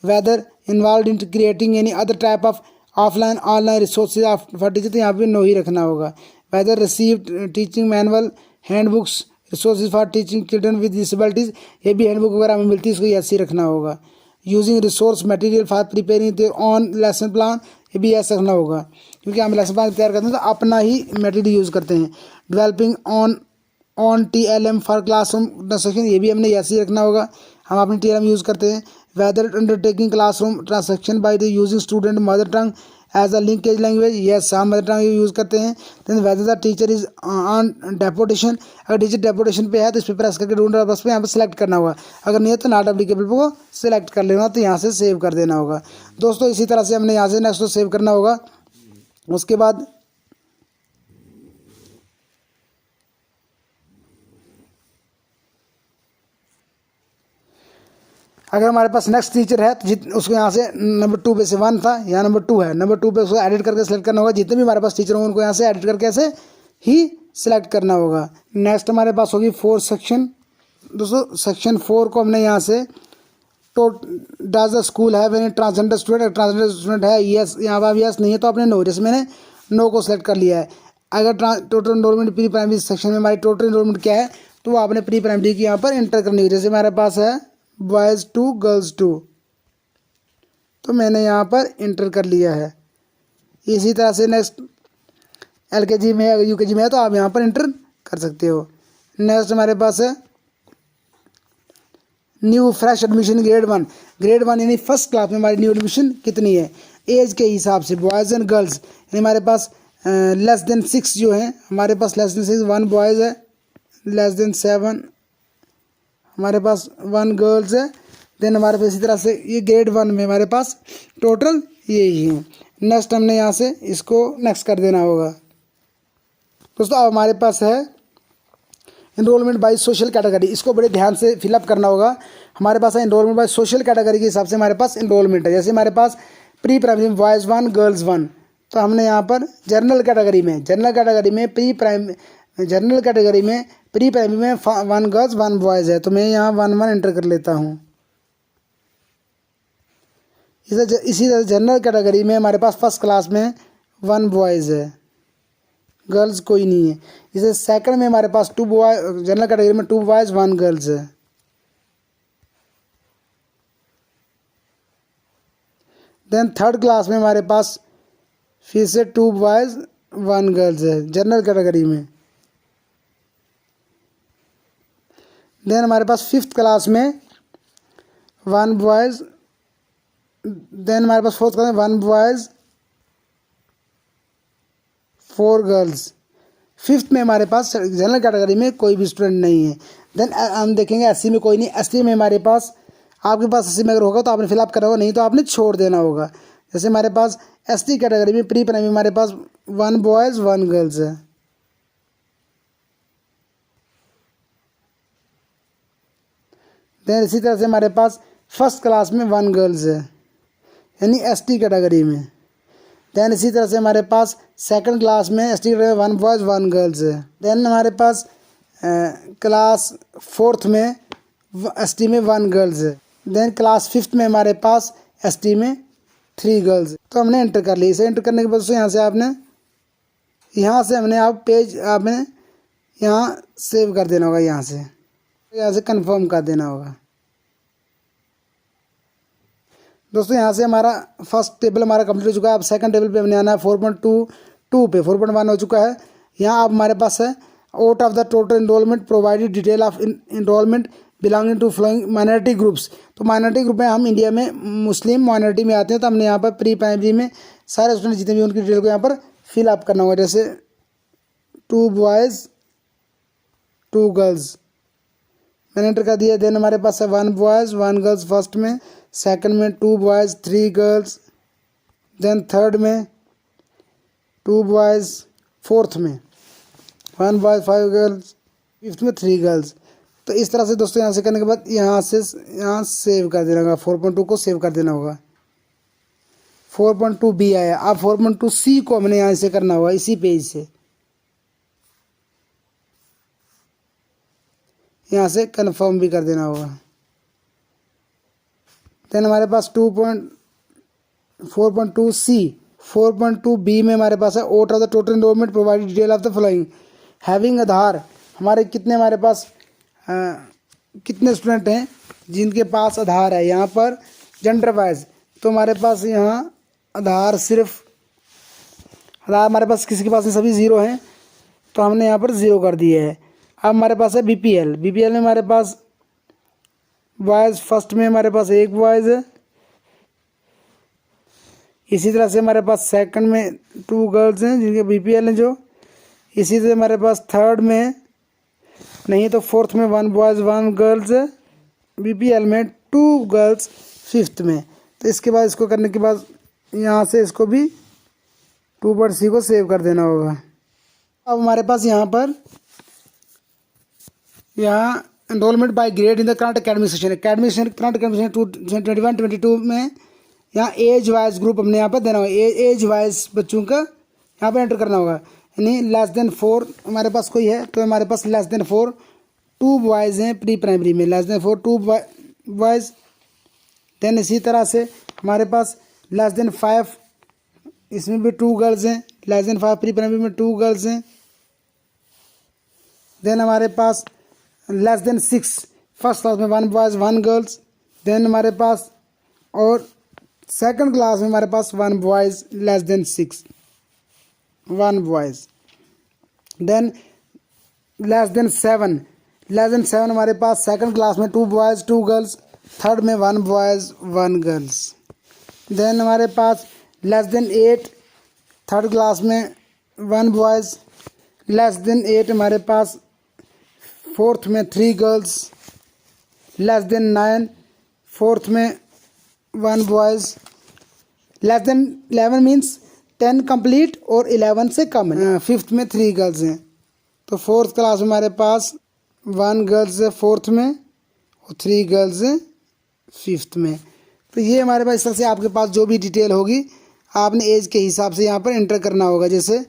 Whether involve in creating any other type of offline online resources for teacher, तो यहाँ पे नो ही रखना होगा। Whether receive teaching manual handbooks resources for teaching children with disabilities, ये भी हैंडबुक वगैरह हमें मिलती है, इसको यस ही रखना होगा। Using resource material for preparing their own lesson plan, ये भी यस रखना होगा क्योंकि हम लेसन प्लान तैयार करते हैं तो अपना ही मटेरियल यूज़ करते हैं। Developing on TLM for classroom translation, ये भी हमने यस ही रखना होगा, हम अपनी TLM यूज़ करते हैं। Whether undertaking classroom translation by the using student mother tongue as a linkage language, yes हम मदर टंग यूज़ करते हैं। Then whether the teacher is on deputation, अगर टीचर डेपुटेशन पे है तो इस पर प्रेस करके ढूंढ रहा बस पे यहाँ पर सेलेक्ट करना होगा, अगर नहीं है तो नॉट एप्लीकेबल को सिलेक्ट कर लेना, तो यहाँ से सेव कर देना होगा। दोस्तों इसी तरह से हमने यहाँ से नेक्स्ट को सेव करना होगा। उसके बाद अगर हमारे पास नेक्स्ट टीचर है तो उसको यहाँ से नंबर 2 पे से 1 था, यहाँ नंबर 2 है, नंबर 2 पे उसको एडिट करके सेलेक्ट करना होगा। जितने भी हमारे पास टीचर होंगे उनको यहाँ से एडिट करके ऐसे ही सिलेक्ट करना होगा। नेक्स्ट हमारे पास होगी 4 सेक्शन। दोस्तों सेक्शन 4 को हमने यहाँ से तो does the school have any transgender student, transgender student है यस, यहाँ पर यस नहीं है तो आपने नो, जैसे मैंने नो को सिलेक्ट कर लिया है। अगर total enrolment pre primary section में हमारी टोटल इनरोलमेंट क्या है तो वो आपने प्री प्राइमरी की यहाँ पर इंटर करनी है। जैसे हमारे पास है बॉयज़ 2 गर्ल्स 2, तो मैंने यहाँ पर इंटर कर लिया है। इसी तरह से नेक्स्ट LKG में है UKG में है तो आप यहाँ पर इंटर कर सकते हो। नेक्स्ट हमारे पास है new fresh admission grade 1, grade 1 यानी फर्स्ट क्लास में हमारी न्यू एडमिशन कितनी है एज के हिसाब से, बॉयज़ एंड गर्ल्स, यानी हमारे पास लेस देन 6 जो है हमारे पास लेस देन 6 1 बॉयज़ है, लेस देन 7 हमारे पास 1 गर्ल्स है। देन हमारे पास इसी तरह से ये ग्रेड 1 में हमारे पास टोटल यही है। नेक्स्ट हमने यहाँ से इसको नेक्स्ट कर देना होगा। दोस्तों अब हमारे पास है इनरोलमेंट बाय सोशल कैटेगरी, इसको बड़े ध्यान से फिलअप करना होगा। हमारे पास है इनरोलमेंट बाय सोशल कैटेगरी के हिसाब से हमारे पास इनरोलमेंट है। जैसे हमारे पास प्री प्राइमरी में बॉयज़ 1 गर्ल्स 1, तो हमने यहाँ पर जनरल कैटेगरी में प्री प्राइमरी में 1 गर्ल्स 1 बॉयज़ है, तो मैं यहाँ 1 1 एंटर कर लेता हूँ। इसी तरह जनरल कैटेगरी में हमारे पास फर्स्ट क्लास में 1 बॉयज़ है, गर्ल्स कोई नहीं है। इसे सेकंड में हमारे पास 2 बॉय, जनरल कैटेगरी में 2 बॉयज़ 1 गर्ल्स है। देन थर्ड क्लास में हमारे पास फिर से 2 बॉयज़ 1 गर्ल्स है जनरल कैटेगरी में। देन हमारे पास फिफ्थ क्लास में 1 बॉयज़, देन हमारे पास फोर्थ क्लास में 1 बॉयज़ 4 गर्ल्स। फिफ्थ में हमारे पास जनरल कैटेगरी में कोई भी स्टूडेंट नहीं है। देन हम देखेंगे SC में कोई नहीं, ST में हमारे पास, आपके पास SC में अगर होगा तो आपने फिलअप करा होगा, नहीं तो आपने छोड़ देना होगा। जैसे हमारे पास ST कैटेगरी में प्री प्राइमरी हमारे पास 1 बॉयज़ 1 गर्ल्स है। देन इसी तरह से हमारे पास फर्स्ट क्लास में 1 गर्ल्स है यानी ST कैटेगरी में। देन इसी तरह से हमारे पास सेकंड क्लास में ST कैटेगरी में 1 बॉयज़ 1 गर्ल्स है। देन हमारे पास क्लास फोर्थ में ST में 1 गर्ल्स है। देन क्लास फिफ्थ में हमारे पास ST में 3 गर्ल्स है। तो हमने एंटर कर लिया। इसे एंटर करने के बाद यहाँ से हमने आप पेज आपने यहाँ सेव कर देना होगा, यहाँ से कंफर्म कर देना होगा। दोस्तों यहाँ से हमारा फर्स्ट टेबल हमारा कंप्लीट हो चुका है। अब सेकंड टेबल पे हमने आना है 4.22 पे, 4.1 हो चुका है। यहाँ अब हमारे पास है out of the total enrolment provided detail of enrolment belonging to following minority groups. तो माइनॉरिटी ग्रुप में हम इंडिया में मुस्लिम माइनॉरिटी में आते हैं, तो हमने यहाँ पर प्री प्राइमरी में सारे स्टूडेंट जितने भी उनकी डिटेल को यहाँ पर फिल अप करना होगा। जैसे 2 बॉयज़ 2 गर्ल्स मैंने एंटर कर दिया। देन हमारे पास है 1 बॉयज़ 1 गर्ल्स फर्स्ट में, सेकंड में 2 बॉयज़ 3 गर्ल्स, देन थर्ड में 2 बॉयज़ फोर्थ में। 1 बॉय 5 गर्ल्स, फिफ्थ में 3 गर्ल्स। तो इस तरह से दोस्तों यहाँ से करने के बाद यहाँ से यहाँ सेव कर देना होगा, 4.2 को सेव कर देना होगा। 4.2 बी आया। अब 4.2 सी को हमने यहाँ से करना होगा, इसी पेज से यहाँ से कन्फर्म भी कर देना होगा। देन हमारे पास 4.2 सी, 4.2 बी में हमारे पास है out of the total enrolment provide detail of the following having Aadhaar. हमारे कितने हमारे पास कितने स्टूडेंट हैं जिनके पास आधार है। यहाँ पर जेंडर वाइज तो हमारे पास यहाँ आधार सिर्फ आधार हमारे पास किसी के पास नहीं, सभी ज़ीरो हैं, तो हमने यहाँ पर ज़ीरो कर दिए है। अब हमारे पास है बीपीएल। बीपीएल में हमारे पास बॉयज़ फर्स्ट में हमारे पास 1 बॉयज़ है। इसी तरह से हमारे पास सेकंड में 2 गर्ल्स हैं जिनके बीपीएल हैं जो। इसी तरह हमारे पास थर्ड में नहीं तो फोर्थ में 1 बॉयज़ 1 गर्ल्स है। बीपीएल में 2 गर्ल्स फिफ्थ में। तो इसके बाद इसको करने के बाद यहाँ से इसको भी 2.c को सेव कर देना होगा। अब हमारे पास यहाँ पर यहाँ enrolment by grade in the current academic session, current academic session 21-22 में यहाँ एज वाइज ग्रुप हमने यहाँ पर देना होगा। एज वाइज बच्चों का यहाँ पर एंटर करना होगा। यानी लेस देन 4 हमारे पास कोई है तो हमारे पास लेस देन 4 2 बॉयज़ हैं प्री प्राइमरी में, लेस देन 4 2 बॉयज़। देन इसी तरह से हमारे पास लेस देन 5 इसमें भी 2 गर्ल्स हैं, लेस देन 5 प्री प्राइमरी में 2 गर्ल्स हैं। देन हमारे पास लेस देन 6 फर्स्ट क्लास में 1 बॉयज़ 1 गर्ल्स। देन हमारे पास और सेकंड क्लास में हमारे पास 1 boys less than 6 1 boys. Than less than 7 हमारे पास सेकंड क्लास में 2 बॉयज़ 2 गर्ल्स, थर्ड में 1 बॉयज़ 1 गर्ल्स। देन हमारे पास लेस देन 8 थर्ड क्लास में 1 बॉयज़, लेस देन 8 हमारे पास फोर्थ में 3 गर्ल्स, लेस देन 9 फोर्थ में 1 boys, less than 11 means 10 complete और 11 से कम है। फिफ्थ में 3 गर्ल्स हैं। तो फोर्थ क्लास में हमारे पास 1 गर्ल्स है फोर्थ में और 3 गर्ल्स हैं फिफ्थ में। तो ये हमारे पास इस तरह से आपके पास जो भी डिटेल होगी आपने एज के हिसाब से यहाँ पर एंटर करना होगा। जैसे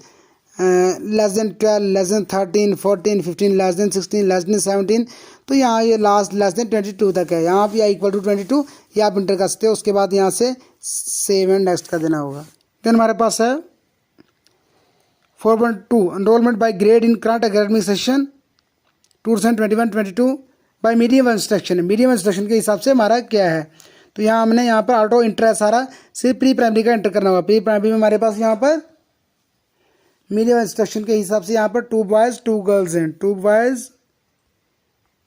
less than 12, less than 13, 14, 15, less than 16, less than 17। तो यहाँ ये लास्ट लेस देन 22 तक है। यहाँ पे या इक्वल टू 22 ये आप इंटर कर सकते हो। उसके बाद यहाँ से सेव एंड नेक्स्ट कर देना होगा। देन हमारे पास है 4.2 enrolment by grade in current academic session 2021-22 by medium instruction. Medium instruction के हिसाब से हमारा क्या है। तो यहाँ हमने यहाँ पर ऑटो इंटर है सारा, सिर्फ प्री प्राइमरी का एंटर करना होगा। प्री प्राइमरी में हमारे पास यहाँ पर मीडियम इंस्ट्रक्शन के हिसाब से यहाँ पर 2 बॉयज़ 2 गर्ल्स हैं, 2 बॉयज़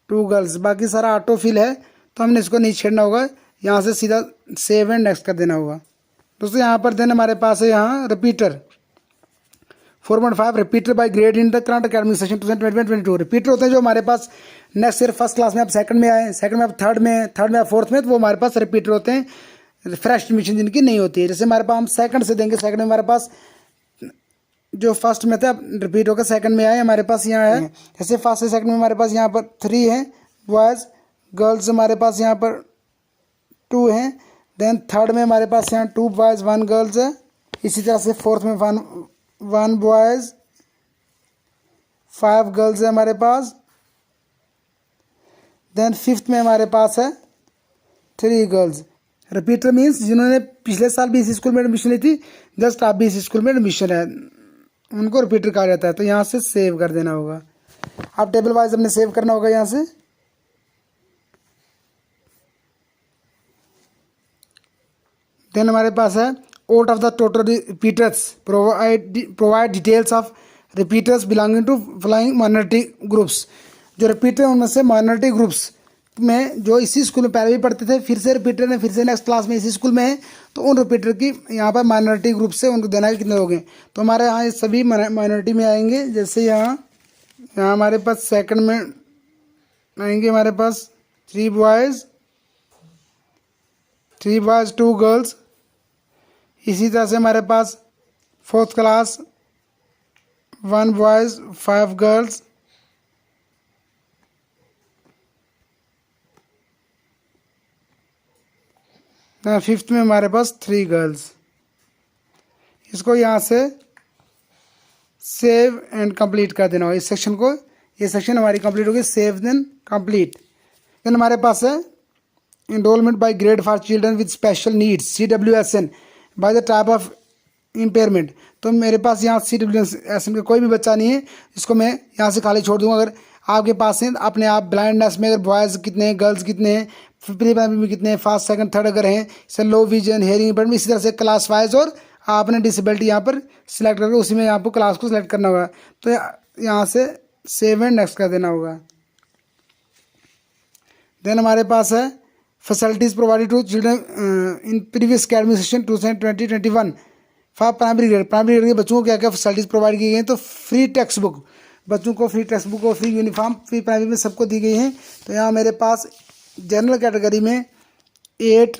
2 गर्ल्स। बाकी सारा ऑटो फिल है तो हमने इसको नहीं छेड़ना होगा। यहाँ से सीधा सेव एंड नेक्स्ट कर देना होगा। दोस्तों यहाँ पर देन हमारे पास है यहाँ repeater 4.5 repeater by grade in the current academic session 2021-22। Repeater होते हैं जो हमारे पास नेक्स्ट ईयर फर्स्ट क्लास में आप सेकंड में आए, सेकंड में आप थर्ड में आप फोर्थ में, तो वो हमारे पास रिपीटर होते हैं। फ्रेश एडमिशन जिनकी नहीं होती है। जैसे हमारे पास हम सेकंड से देंगे, सेकंड में हमारे पास जो फर्स्ट में थे अब रिपीट होकर सेकंड में आए हमारे पास यहाँ है। जैसे फर्स्ट से सेकंड में हमारे पास यहाँ पर 3 हैं बॉयज़, गर्ल्स हमारे पास यहाँ पर 2 हैं। देन थर्ड में हमारे पास यहाँ 2 बॉयज़ 1 गर्ल्स है। इसी तरह से फोर्थ में 1 बॉयज़ 5 गर्ल्स है हमारे पास। देन फिफ्थ में हमारे पास है 3 गर्ल्स। रिपीटर मीन्स जिन्होंने पिछले साल भी इसी स्कूल में एडमिशन ली थी, जस्ट आप भी इसी स्कूल में एडमिशन है, उनको रिपीटर कहा जाता है। तो यहाँ से सेव कर देना होगा। अब टेबल वाइज हमने सेव करना होगा यहाँ से। देन हमारे पास है out of the total repeaters provide details of repeaters belonging to following minority groups. जो रिपीटर उनमें से माइनॉरिटी ग्रुप्स में जो इसी स्कूल में पहले भी पढ़ते थे, फिर से रिपीटर ने फिर से नेक्स्ट क्लास में इसी स्कूल में है, तो उन रिपीटर की यहाँ पर माइनॉरिटी ग्रुप से उनको देना है कितने लोग हैं। तो हमारे यहाँ ये सभी माइनॉरिटी में आएंगे। जैसे यहाँ हमारे पास सेकंड में आएंगे हमारे पास 3 बॉयज़ 2 गर्ल्स। इसी तरह से हमारे पास fourth class 1 boys 5 girls, fifth में हमारे पास 3 गर्ल्स। इसको यहाँ से सेव एंड कंप्लीट कर देना होगा इस सेक्शन को। ये सेक्शन हमारी कंप्लीट होगी, सेव देन कंप्लीट। देन हमारे पास है enrollment by grade for children with special needs CWSN by the type of impairment। तो मेरे पास यहाँ CWSN का कोई भी बच्चा नहीं है, जिसको मैं यहाँ से खाली छोड़ दूँगा। अगर आपके पास है अपने आप ब्लाइंडनेस में अगर बॉयज़ कितने हैं, गर्ल्स कितने हैं, प्री प्राइमरी में कितने हैं, फर्स्ट सेकंड थर्ड अगर हैं, जैसे लो विजन, हेयरिंग इम्पेयरमेंट, इसी तरह से क्लास वाइज और आपने डिसेबिलिटी यहाँ पर सिलेक्ट करके उसी में आपको क्लास को सिलेक्ट करना होगा। तो यहाँ से सेव एंड नेक्स्ट कर देना होगा। देन हमारे पास है facilities provided to children in previous academic session 2020-21 for primary grade. Primary grade के बच्चों को क्या क्या फैसिलिटीज़ प्रोवाइड की गई हैं? तो फ्री टेक्स्ट बुक, बच्चों को फ्री टेक्स्ट बुक और फ्री यूनिफॉर्म फ्री प्राइमरी में सबको दी गई हैं। तो यहाँ मेरे पास जनरल कैटेगरी में 8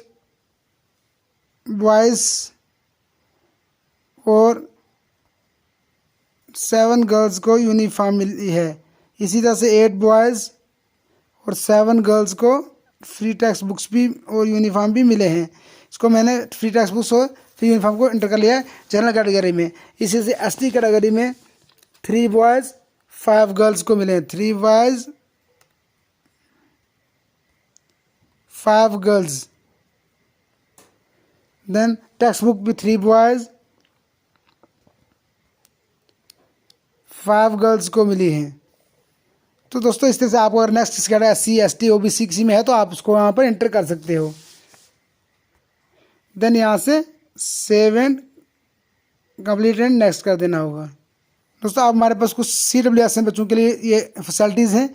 बॉयज़ और 7 गर्ल्स को यूनिफॉर्म मिली है। इसी तरह से 8 बॉयज़ और 7 गर्ल्स को फ्री टेक्स्ट बुक्स भी और यूनिफॉर्म भी मिले हैं। इसको मैंने फ्री टेक्स्ट बुक्स और फ्री यूनिफॉर्म को इंटर कर लिया है जनरल कैटेगरी में। इसी से एसटी कैटेगरी में 3 बॉयज़ 5 गर्ल्स को मिले हैं। 3 boys 5 girls. Then text book भी 3 बॉयज़ 5 गर्ल्स को मिली हैं। तो दोस्तों इस तरह से आपको अगर next category SC ST OBC किसी में है तो आप उसको यहाँ पर एंटर कर सकते हो। देन यहाँ से save and complete and next कर देना होगा। दोस्तों आप हमारे पास कुछ CWSN बच्चों के लिए ये फैसिलिटीज़ हैं।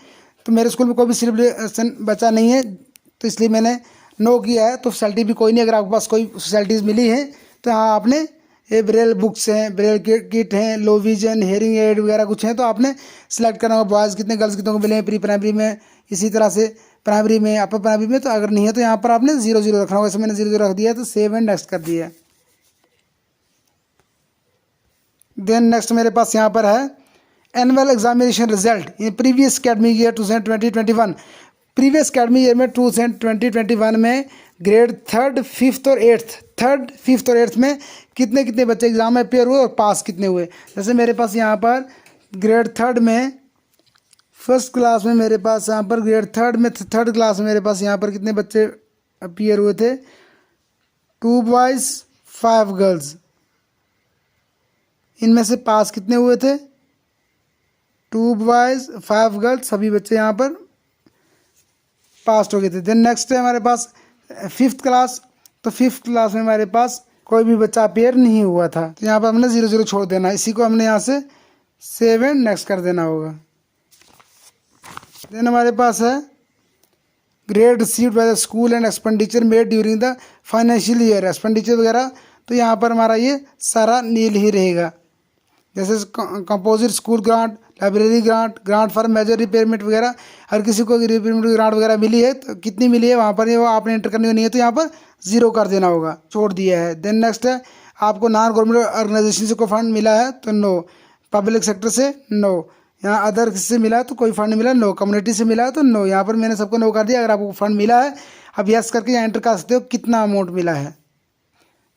तो मेरे स्कूल में कोई भी CWSN बच्चा नहीं है, तो इसलिए मैंने नो किया है। तो फैसिलिटी भी कोई नहीं, अगर आपके पास कोई फैसिलिटीज़ मिली है तो यहाँ आपने ये ब्रेल बुक्स हैं, ब्रेल किट हैं, लो विजन, हेयरिंग एड वगैरह कुछ हैं, तो आपने सेलेक्ट करना होगा बॉयज़ कितने गर्ल्स कितने को मिले हैं प्री प्राइमरी में, इसी तरह से प्राइमरी में, अपर प्राइमरी में। तो अगर नहीं है तो यहाँ पर आपने 0-0 रखना होगा। ऐसे मैंने 0-0 रख दिया, तो सेव एंड नेक्स्ट कर दिया। देन नेक्स्ट मेरे पास यहाँ पर है annual examination result in previous academic year 2020-21। Previous academic year में 2020-21 में ग्रेड 3rd 5th और 8th में कितने कितने बच्चे एग्जाम में अपेयर हुए और पास कितने हुए। जैसे मेरे पास यहाँ पर ग्रेड 3rd में फर्स्ट क्लास में मेरे पास यहाँ पर ग्रेड 3rd में 3rd क्लास में मेरे पास यहाँ पर कितने बच्चे अपियर हुए थे? 2 बॉयज़ 5 गर्ल्स। इनमें से पास कितने हुए थे? 2 बॉयज़ 5 गर्ल्स, सभी बच्चे यहाँ पर पास हो गए थे। देन नेक्स्ट है हमारे पास 5th क्लास। तो 5th क्लास में हमारे पास कोई भी बच्चा अपेयर नहीं हुआ था, तो यहाँ पर हमने 0-0 छोड़ देना। इसी को हमने यहाँ से सेव एंड नेक्स्ट कर देना होगा। देन हमारे पास है grade received by the school and expenditure made during the financial year. Expenditure वगैरह तो यहाँ पर हमारा ये सारा नील ही रहेगा। जैसे composite school grant, library grant, grant for major repairment वगैरह। हर किसी को रिपेयरमेंट ग्रांट वगैरह मिली है तो कितनी मिली है वहाँ पर वो आपने एंटर करनी नहीं है, तो यहाँ पर 0 कर देना होगा, छोड़ दिया है। देन नेक्स्ट है आपको नॉन गवर्नमेंट ऑर्गेनाइजेशन से कोई फंड मिला है तो नो, पब्लिक सेक्टर से नो, यहाँ अदर से मिला है तो कोई फंड मिला नो, कम्युनिटी से मिला है तो नो। यहाँ पर मैंने सबको नो कर दिया। अगर आपको फंड मिला है अब यस करके यहाँ एंटर कर सकते हो कितना अमाउंट मिला है।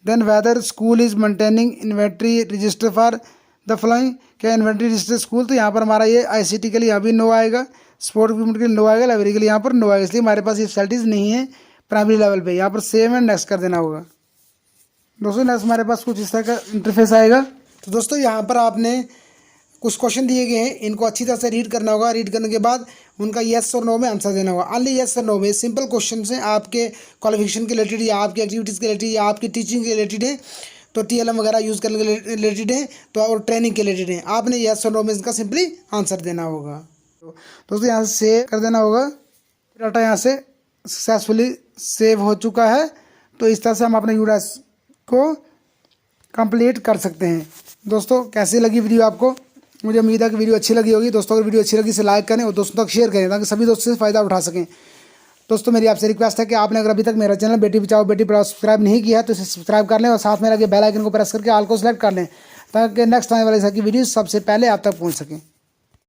Then whether school is maintaining inventory register for the following, क्या इन्वेंट्री रजिस्टर स्कूल, तो यहाँ पर हमारा ये ICT के लिए यहाँ भी नो आएगा, स्पोर्ट इक्विपमेंट के लिए नो आएगा, लाइब्रेरी के लिए यहाँ पर नो आएगा। इसलिए हमारे पास ये फैसिलिटीज़ नहीं है प्राइमरी लेवल पे। यहाँ पर सेव एंड नेक्स्ट कर देना होगा। दोस्तों नेक्स्ट हमारे पास कुछ इस तरह का इंटरफेस आएगा। तो दोस्तों यहाँ पर आपने कुछ क्वेश्चन दिए गए हैं, इनको अच्छी तरह से रीड करना होगा। रीड करने के बाद उनका येस और नो में आंसर देना होगा। ओनली येस और नो में सिंपल क्वेश्चन हैं, आपके क्वालिफिकेशन के रिलेटेड या आपकी एक्टिविटीज़ के रिलेटेड या आपकी टीचिंग के रिलेटेड है, तो TLM वगैरह यूज़ करने के रिलेटेड है, तो और ट्रेनिंग के रिलेटेड है। आपने येस और नो में इसका सिंपली आंसर देना होगा। तो दोस्तों यहाँ से सेव कर देना होगा। डाटा यहाँ से सक्सेसफुली सेव हो चुका है। तो इस तरह से हम अपने यूडास को कंप्लीट कर सकते हैं। दोस्तों कैसी लगी वीडियो आपको? मुझे उम्मीद है कि वीडियो अच्छी लगी होगी। दोस्तों अगर वीडियो अच्छी लगी इसे लाइक करें और दोस्तों तक शेयर करें ताकि सभी दोस्तों से फ़ायदा उठा सकें। दोस्तों मेरी आपसे रिक्वेस्ट है कि आपने अगर अभी तक मेरा चैनल बेटी बचाओ बेटी पढ़ाओ सब्सक्राइब नहीं किया तो इसे सब्सक्राइब कर लें और साथ में लगे बेल आइकन को प्रेस करके ऑल को सेलेक्ट कर लें, ताकि नेक्स्ट आने वाली सर की वीडियो सबसे पहले आप तक पहुँच सकें।